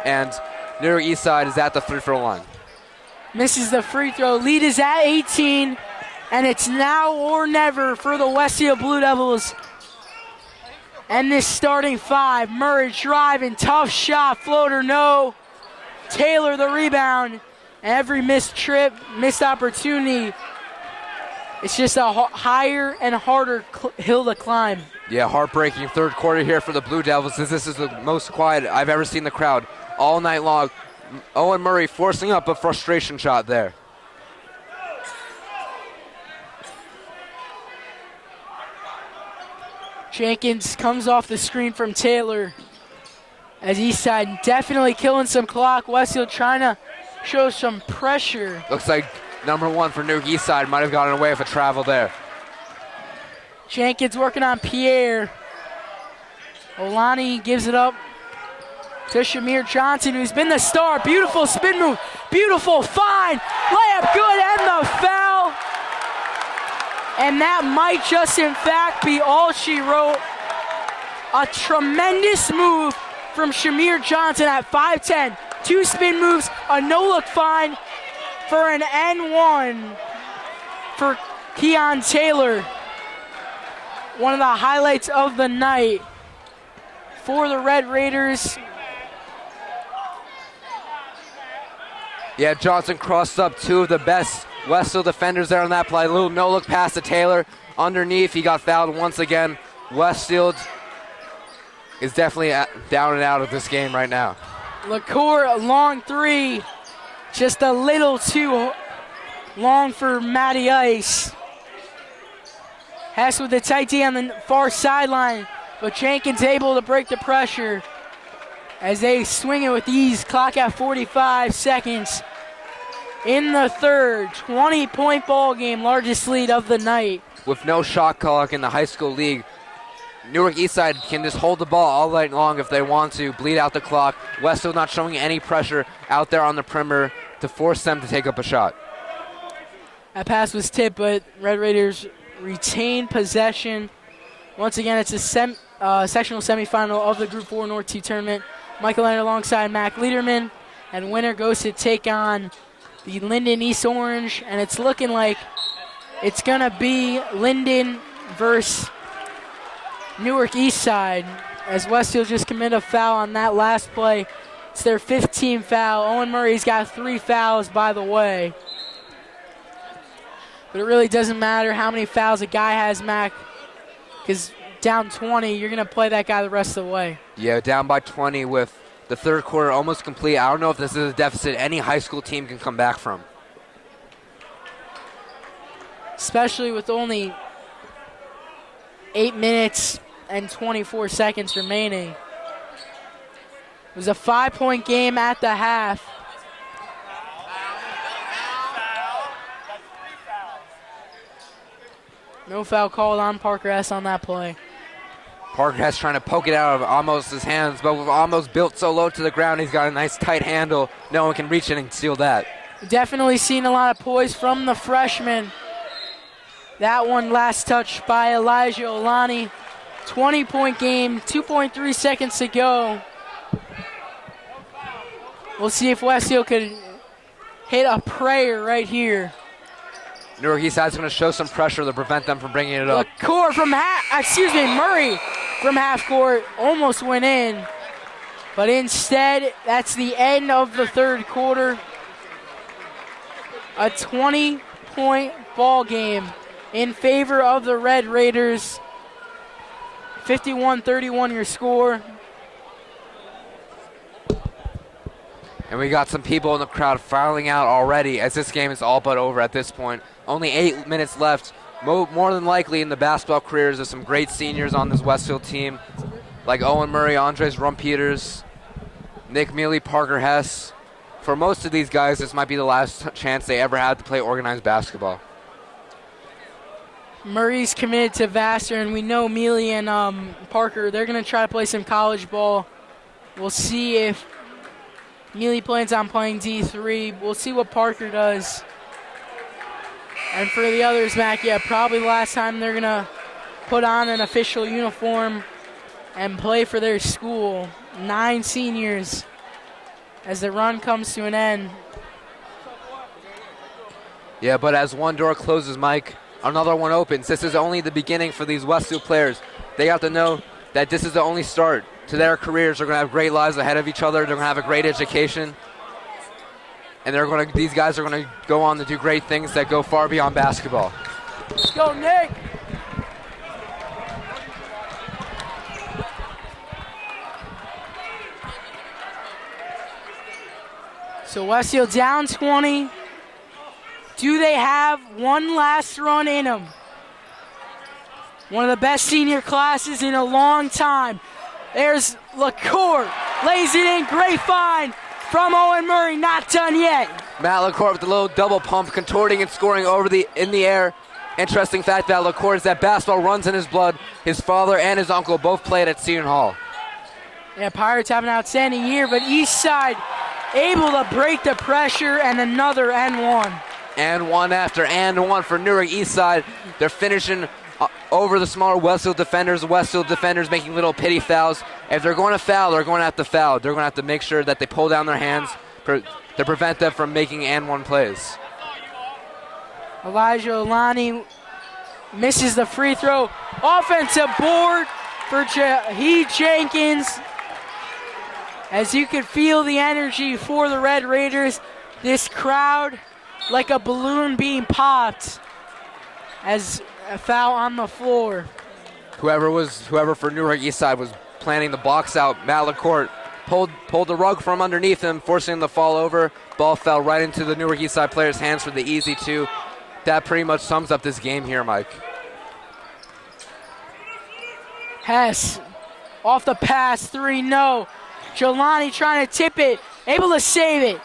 and Newark Eastside is at the free-throw line. Misses the free throw. Lead is at 18, and it's now or never for the Westfield Blue Devils. And this starting five, Murray driving, tough shot, floater, no. Taylor the rebound. Every missed trip, missed opportunity. It's just a higher and harder hill to climb. Yeah, heartbreaking third quarter here for the Blue Devils, as this is the most quiet I've ever seen the crowd all night long. Owen Murray forcing up a frustration shot there. Jenkins comes off the screen from Taylor as Eastside definitely killing some clock. Westfield trying to show some pressure. Looks like number 1 for Newark Eastside might have gotten away with a travel there. Jenkins working on Pierre. Olani gives it up to Shamir Johnson, who's been the star. Beautiful spin move, beautiful find, layup good, and the foul. And that might just in fact be all she wrote. A tremendous move from Shamir Johnson at 5'10". 2 spin moves, a no-look find for an N1 for Keon Taylor. One of the highlights of the night for the Red Raiders. Yeah, Johnson crossed up 2 of the best Westfield defenders there on that play. A little no-look pass to Taylor. Underneath, he got fouled once again. Westfield is definitely down and out of this game right now. LaCourt, a long three. Just a little too long for Matty Ice. Hess with the tight D on the far sideline, but Jenkins able to break the pressure as they swing it with ease. Clock at 45 seconds. in the third. 20-point ball game, largest lead of the night. With no shot clock in the high school league, Newark Eastside can just hold the ball all night long if they want to, bleed out the clock. Westfield not showing any pressure out there on the perimeter to force them to take up a shot. That pass was tipped, but Red Raiders retain possession. Once again, it's a sectional semifinal of the Group 4 North 2 tournament. Michael Leonard alongside Mac Liederman, and winner goes to take on the Linden East Orange, and it's looking like it's going to be Linden versus Newark Eastside, as Westfield just committed a foul on that last play. It's their 15th foul. Owen Murray's got 3 fouls, by the way. But it really doesn't matter how many fouls a guy has, Mac, because down 20, you're going to play that guy the rest of the way. Yeah, down by 20 with the third quarter almost complete. I don't know if this is a deficit any high school team can come back from. Especially with only 8 minutes and 24 seconds remaining. It was a 5-point game at the half. No foul called on Parker S. on that play. Parker Hess trying to poke it out of Amos' hands, but with Amos built so low to the ground, he's got a nice tight handle. No one can reach it and steal that. Definitely seen a lot of poise from the freshman. That one last touch by Elijah Olani. 20-point game, 2.3 seconds to go. We'll see if Westfield could hit a prayer right here. Newark Eastside's going to show some pressure to prevent them from bringing it up. Core from Murray from half court almost went in, but instead that's the end of the third quarter. A 20-point ball game in favor of the Red Raiders. 51-31 your score. And we got some people in the crowd filing out already as this game is all but over at this point. Only 8 minutes left. More than likely in the basketball careers of some great seniors on this Westfield team, like Owen Murray, Andres Rumpeters, Nick Mealy, Parker Hess. For most of these guys, this might be the last chance they ever had to play organized basketball. Murray's committed to Vassar, and we know Mealy and Parker, they're going to try to play some college ball. We'll see if Mealy plans on playing D3. We'll see what Parker does. And for the others, Mac, yeah, probably the last time they're going to put on an official uniform and play for their school. 9 seniors as the run comes to an end. Yeah, but as one door closes, Mike, another one opens. This is only the beginning for these Westfield players. They have to know that this is the only start to their careers. They're going to have great lives ahead of each other. They're going to have a great education. And these guys are going to go on to do great things that go far beyond basketball. Let's go, Nick. So Westfield down 20. Do they have one last run in them? One of the best senior classes in a long time. There's LaCour, lays it in, great find from Owen Murray, not done yet. Matt LaCour with a little double pump, contorting and scoring in the air. Interesting fact about LaCour is that basketball runs in his blood. His father and his uncle both played at Seton Hall. Yeah, Pirates have an outstanding year, but Eastside able to break the pressure, and another and one. And one after and one for Newark Eastside. They're finishing over the smaller Westfield defenders. Westfield defenders making little pity fouls. If they're going to foul, they're going to have to foul. They're going to have to make sure that they pull down their hands to prevent them from making and one plays. Elijah Olani misses the free throw. Offensive board for Jahid Jenkins. As you can feel the energy for the Red Raiders, this crowd like a balloon being popped as a foul on the floor. Whoever for Newark Eastside was planning the box out, Matt LaCour pulled the rug from underneath him, forcing him to fall over. Ball fell right into the Newark Eastside player's hands for the easy two. That pretty much sums up this game here, Mike. Hess off the pass, 3, no. Jelani trying to tip it, able to save it.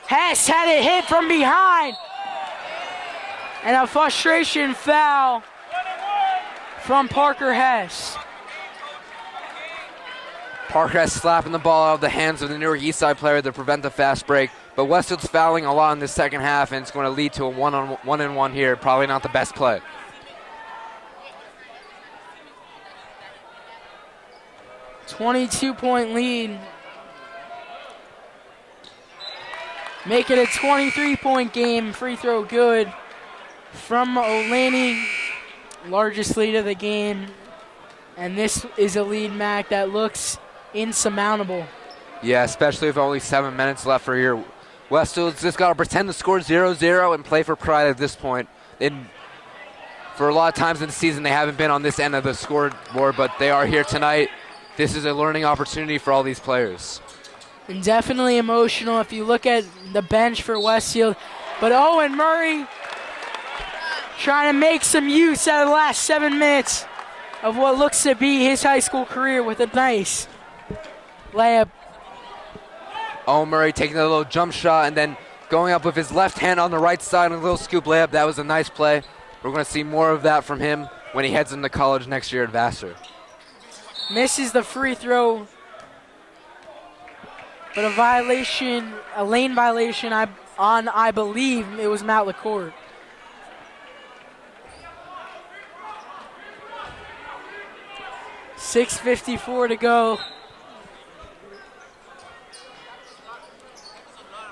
Hess had it hit from behind. And a frustration foul from Parker Hess. Parker Hess slapping the ball out of the hands of the Newark Eastside player to prevent the fast break. But Westfield's fouling a lot in the second half, and it's going to lead to a one-on-one here. Probably not the best play. .22 lead. Make it a 23-point game. Free throw good from Olaney. Largest lead of the game. And this is a lead, Mac, that looks insurmountable. Yeah, especially with only 7 minutes left for here. Westfield's just got to pretend to score 0-0 and play for pride at this point. For a lot of times in the season, they haven't been on this end of the scoreboard, but they are here tonight. This is a learning opportunity for all these players. And definitely emotional if you look at the bench for Westfield. But Owen Murray trying to make some use out of the last 7 minutes of what looks to be his high school career with a nice layup. Owen Murray taking a little jump shot and then going up with his left hand on the right side and a little scoop layup. That was a nice play. We're going to see more of that from him when he heads into college next year at Vassar. Misses the free throw. But a lane violation I believe it was Matt LaCourt. .6:54 to go.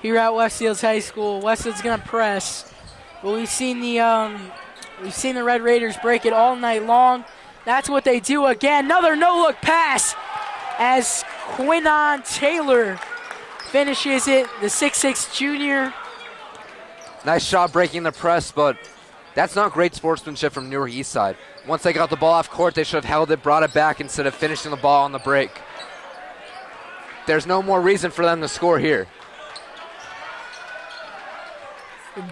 Here at Westfield's High School, Westfield's gonna press, but we've seen the Red Raiders break it all night long. That's what they do again. Another no-look pass as Quinnon Taylor finishes it. The 6'6" junior. Nice shot breaking the press, but that's not great sportsmanship from Newark Eastside. Once they got the ball off court, they should have held it, brought it back instead of finishing the ball on the break. There's no more reason for them to score here.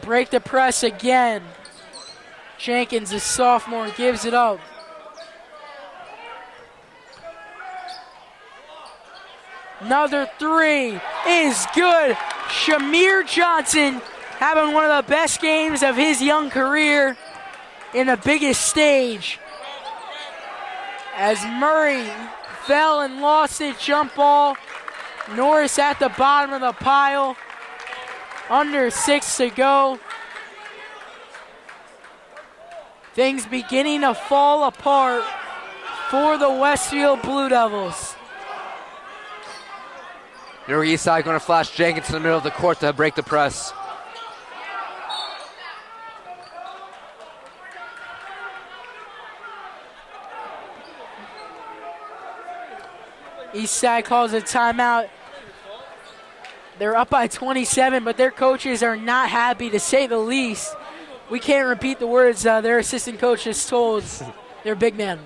Break the press again. Jenkins, the sophomore, gives it up. Another three is good. Shamir Johnson having one of the best games of his young career in the biggest stage. As Murray fell and lost it, jump ball. Norris at the bottom of the pile. Under 6 to go. Things beginning to fall apart for the Westfield Blue Devils. Newark Eastside going to flash Jenkins in the middle of the court to break the press. Eastside calls a timeout. They're up by 27, but their coaches are not happy, to say the least. We can't repeat the words their assistant coach has told their big man.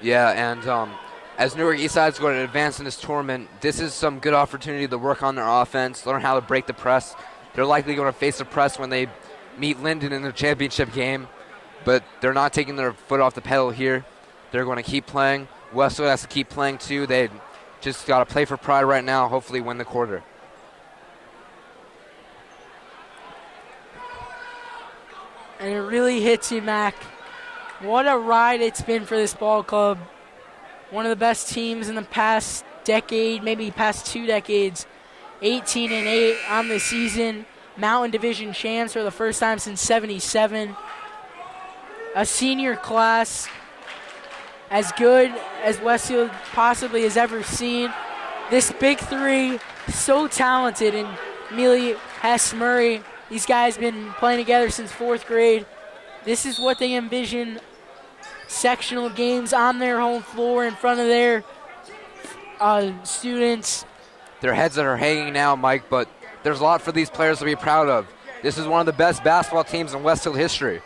Yeah, and as Newark Eastside is going to advance in this tournament, this is some good opportunity to work on their offense, learn how to break the press. They're likely going to face the press when they meet Linden in the championship game, but they're not taking their foot off the pedal here. They're going to keep playing. Westfield has to keep playing too. They just got to play for pride right now, hopefully win the quarter. And it really hits you, Mac. What a ride it's been for this ball club. One of the best teams in the past decade, maybe past 2 decades. 18-8 on the season. Mountain Division champs for the first time since '77. A senior class as good as Westfield possibly has ever seen. This big three, so talented, and Mealy, Hess, Murray. These guys been playing together since 4th grade. This is what they envision sectional games on their home floor in front of their students. Their heads are hanging now, Mike, but there's a lot for these players to be proud of. This is one of the best basketball teams in Westfield history.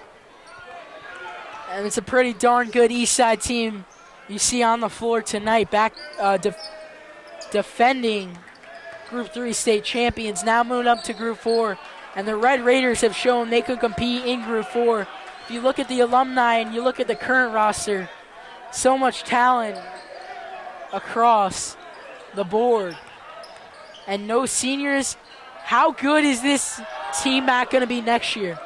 And it's a pretty darn good Eastside team you see on the floor tonight, back defending Group 3 state champions, now moving up to Group 4. And the Red Raiders have shown they could compete in Group 4. If you look at the alumni and you look at the current roster, so much talent across the board. And no seniors How good is this team back going to be next year?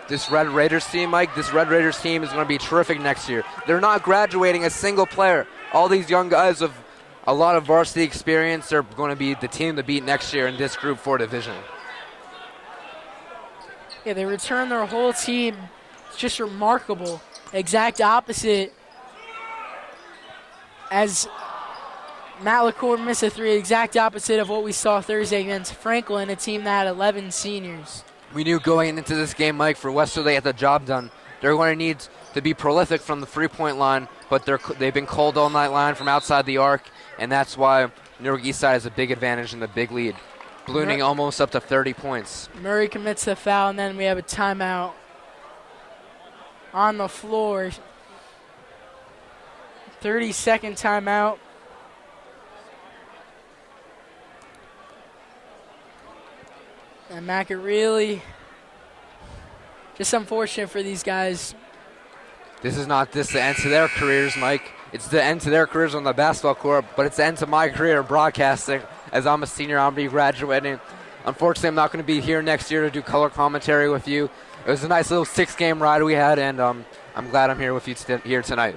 This Red Raiders team, Mike, this Red Raiders team is going to be terrific next year. They're not graduating a single player. All these young guys have a lot of varsity experience. They're going to be the team to beat next year in this Group 4 division. Yeah, they return their whole team. It's just remarkable. Exact opposite as Matt LaCour missed a 3, exact opposite of what we saw Thursday against Franklin, a team that had 11 seniors. We knew going into this game, Mike, for Westfield, they had the job done. They're going to need to be prolific from the three-point line, but they've been cold all night line from outside the arc, and that's why Newark Eastside has a big advantage in the big lead, ballooning almost up to 30 points. Murray commits the foul, and then we have a timeout on the floor. 30-second timeout. And Mac, it really just unfortunate for these guys. This is not the end to their careers, Mike. It's the end to their careers on the basketball court, but it's the end to my career broadcasting. As I'm a senior, I'm going to be graduating. Unfortunately, I'm not going to be here next year to do color commentary with you. It was a nice little 6-game ride we had, and I'm glad I'm here with you here tonight.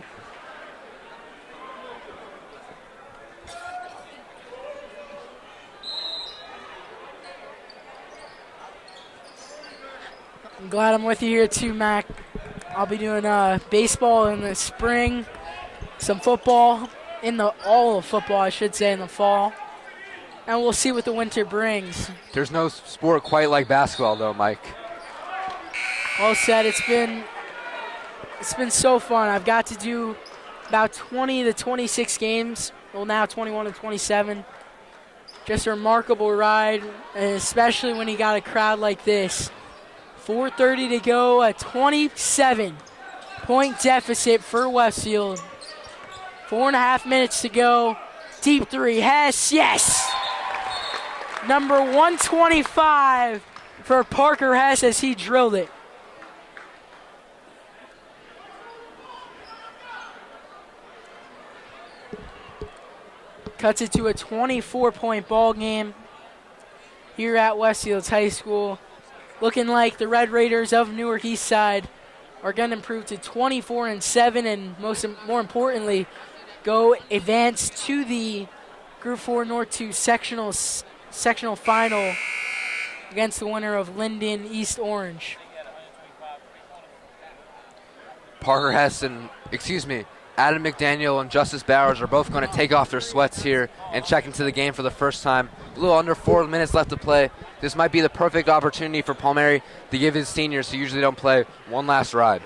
I'm glad I'm with you here too, Mac. I'll be doing baseball in the spring, some football all of football, I should say, in the fall, and we'll see what the winter brings. There's no sport quite like basketball, though, Mike. Well said. It's been so fun. I've got to do about 20 to 26 games. Well, now 21 to 27. Just a remarkable ride, and especially when you got a crowd like this. 4:30 to go, a 27-point deficit for Westfield. 4.5 minutes to go. Deep three, Hess, yes! Number 125 for Parker Hess as he drilled it. Cuts it to a 24-point ball game here at Westfields High School. Looking like the Red Raiders of Newark Eastside are going to improve to 24-7 and more importantly, go advance to the Group 4 North 2 sectional final against the winner of Linden East Orange. Parker Hess and, Adam McDaniel and Justice Bowers are both going to take off their sweats here and check into the game for the first time. A little under 4 minutes left to play. This might be the perfect opportunity for Palmieri to give his seniors, who usually don't play, one last ride.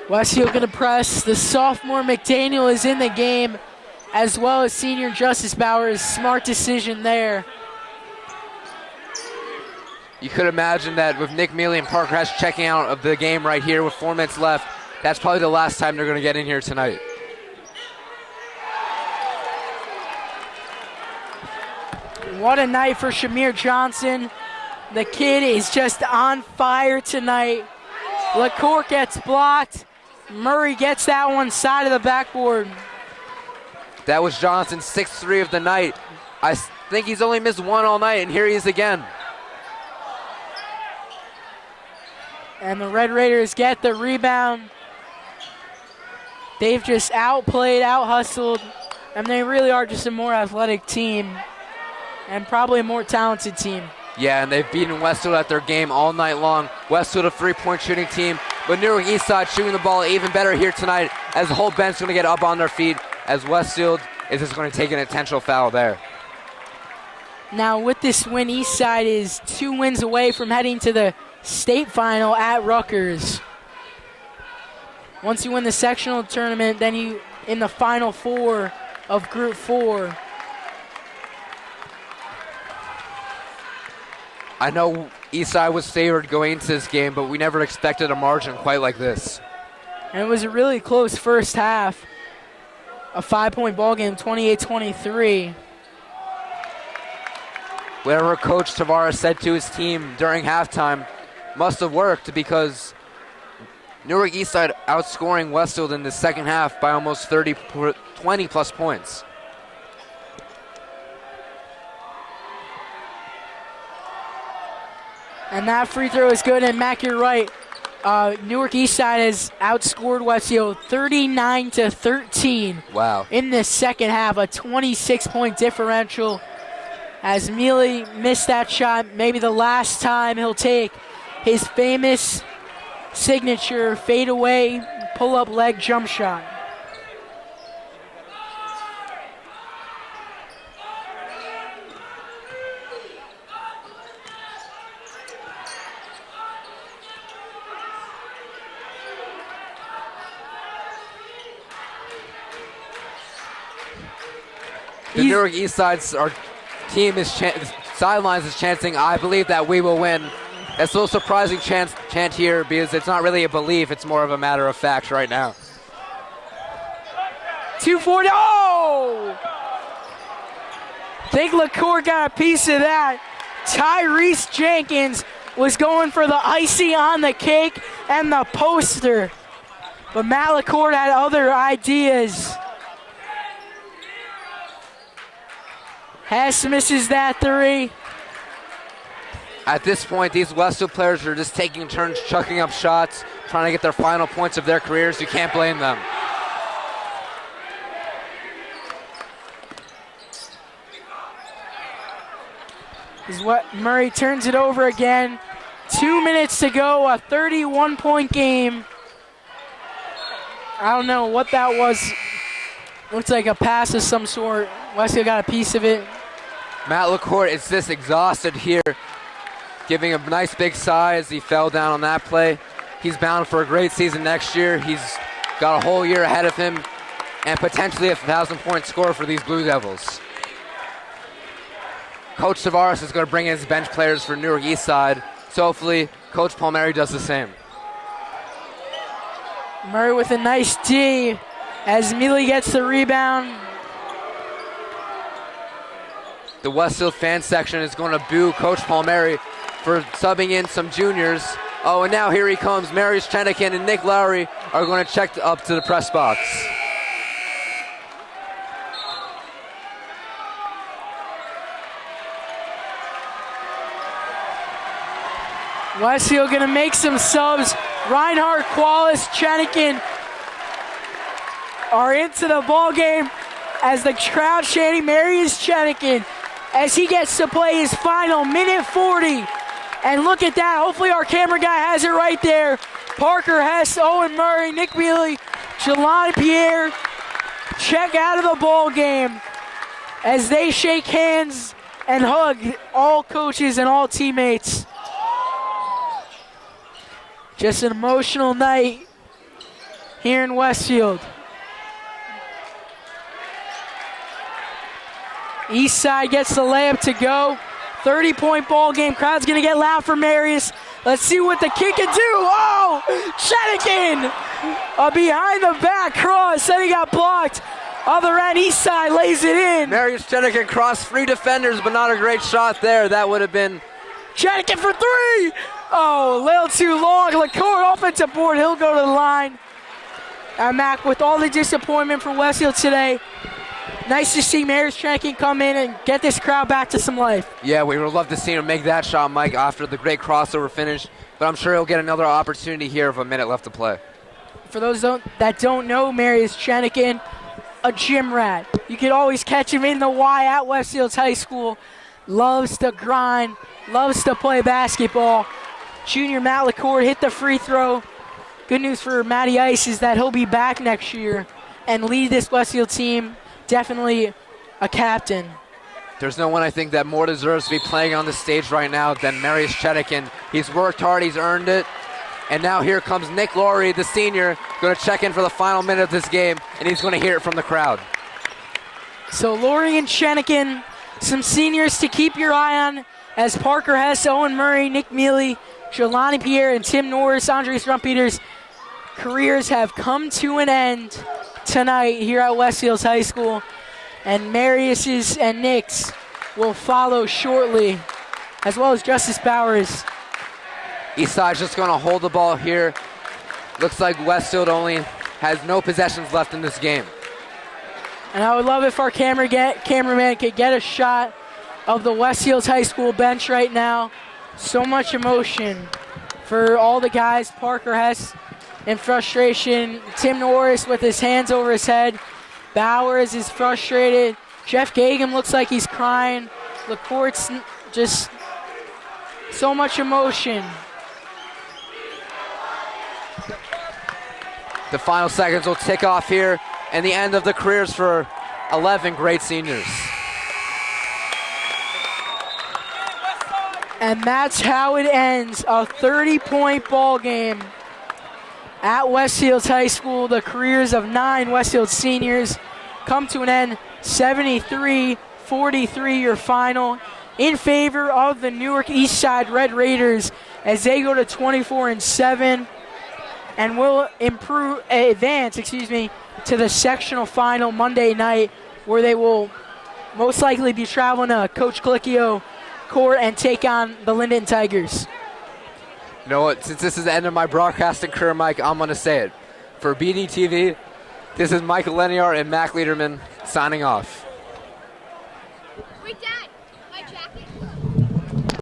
Westfield going to press. The sophomore McDaniel is in the game, as well as senior Justice Bowers. Smart decision there. You could imagine that with Nick Mealy and Parker Hess checking out of the game right here with 4 minutes left, that's probably the last time they're going to get in here tonight. What a night for Shamir Johnson. The kid is just on fire tonight. LaCour gets blocked. Murray gets that one side of the backboard. That was Johnson's 6th 3 of the night. I think he's only missed one all night, and here he is again. And the Red Raiders get the rebound. They've just outplayed, out-hustled, and they really are just a more athletic team and probably a more talented team. Yeah, and they've beaten Westfield at their game all night long. Westfield a 3-point shooting team, but Newark Eastside shooting the ball even better here tonight as the whole bench is going to get up on their feet as Westfield is just going to take an intentional foul there. Now with this win, Eastside is 2 wins away from heading to the state final at Rutgers. Once you win the sectional tournament, then you in the final 4 of Group 4. I know Eastside was favored going into this game, but we never expected a margin quite like this. And it was a really close first half. A 5-point ball game, 28-23. Whatever Coach Tavares said to his team during halftime must have worked, because Newark Eastside outscoring Westfield in the second half by almost 20 plus points. And that free throw is good, and Mac, you're right. Newark Eastside has outscored Westfield 39-13. Wow. In the second half, a 26-point differential. As Mealy missed that shot, maybe the last time he'll take his famous signature fadeaway pull-up leg jump shot. The Newark Eastside's our team is sidelines is chanting, "I believe that we will win." That's a little surprising chant here because it's not really a belief, it's more of a matter of fact right now. 240. Oh! I think LaCour got a piece of that. Tyrese Jenkins was going for the icing on the cake and the poster. But Matt LaCour had other ideas. Hess misses that three. At this point, these Westfield players are just taking turns chucking up shots, trying to get their final points of their careers. You can't blame them. Is what Murray turns it over again. 2 minutes to go, a 31-point game. I don't know what that was. Looks like a pass of some sort. Westfield got a piece of it. Matt LaCour is just exhausted here, giving a nice big sigh as he fell down on that play. He's bound for a great season next year. He's got a whole year ahead of him and potentially a 1,000-point score for these Blue Devils. Coach Tavares is going to bring in his bench players for Newark Eastside, so hopefully Coach Palmieri does the same. Murray with a nice D as Mealy gets the rebound. The Westfield fan section is going to boo Coach Palmieri for subbing in some juniors. Oh, and now here he comes. Marius Chenikin and Nick Lowry are going to check up to the press box. Westfield gonna make some subs. Reinhardt, Qualis, Chenikin are into the ball game as the crowd chanting Marius Chenikin as he gets to play his final minute 40. And look at that, hopefully our camera guy has it right there. Parker Hess, Owen Murray, Nick Mealy, Jelani Pierre check out of the ball game as they shake hands and hug all coaches and all teammates. Just an emotional night here in Westfield. Eastside gets the layup to go. 30-point ball game. Crowd's going to get loud for Marius. Let's see what the kid can do. Oh, Chenikin! A behind the back cross. Then he got blocked. Other end, Eastside lays it in. Marius Chenikin crossed 3 defenders, but not a great shot there. That would have been... Chenikin for 3! Oh, a little too long. LaCour offensive board. He'll go to the line. And Mac, with all the disappointment for Westfield today, nice to see Marius Chenikin come in and get this crowd back to some life. Yeah, we would love to see him make that shot, Mike, after the great crossover finish. But I'm sure he'll get another opportunity here with a minute left to play. For those that don't know, Marius Chenikin, a gym rat. You can always catch him in the Y at Westfields High School. Loves to grind, loves to play basketball. Junior Matt LaCour hit the free throw. Good news for Matty Ice is that he'll be back next year and lead this Westfield team. Definitely a captain. There's no one I think that more deserves to be playing on the stage right now than Marius Chenikin. He's worked hard, he's earned it. And now here comes Nick Laurie, the senior, going to check in for the final minute of this game, and he's going to hear it from the crowd. So Laurie and Chenikin, some seniors to keep your eye on as Parker Hess, Owen Murray, Nick Mealy, Jelani Pierre, and Tim Norris, Andre Strumpeters' careers have come to an end tonight here at Westfields High School. And Marius's and Nick's will follow shortly, as well as Justice Bowers. Eastside's just going to hold the ball here. Looks like Westfield only has no possessions left in this game. And I would love if our cameraman could get a shot of the Westfield High School bench right now. So much emotion for all the guys. Parker Hess in frustration. Tim Norris with his hands over his head. Bowers is frustrated. Jeff Gagum looks like he's crying. LaCourt's just so much emotion. The final seconds will tick off here, and the end of the careers for 11 great seniors. And that's how it ends, a 30-point ball game at Westfield High School. The careers of 9 Westfield seniors come to an end, 73-43 your final, in favor of the Newark Eastside Red Raiders as they go to 24-7 and will advance to the sectional final Monday night, where they will most likely be traveling to Coach Colicchio Court and take on the Linden Tigers. You know what? Since this is the end of my broadcasting career, Mike, I'm going to say it. For BDTV, this is Michael Leniar and Mac Liederman signing off. Wait, Dad.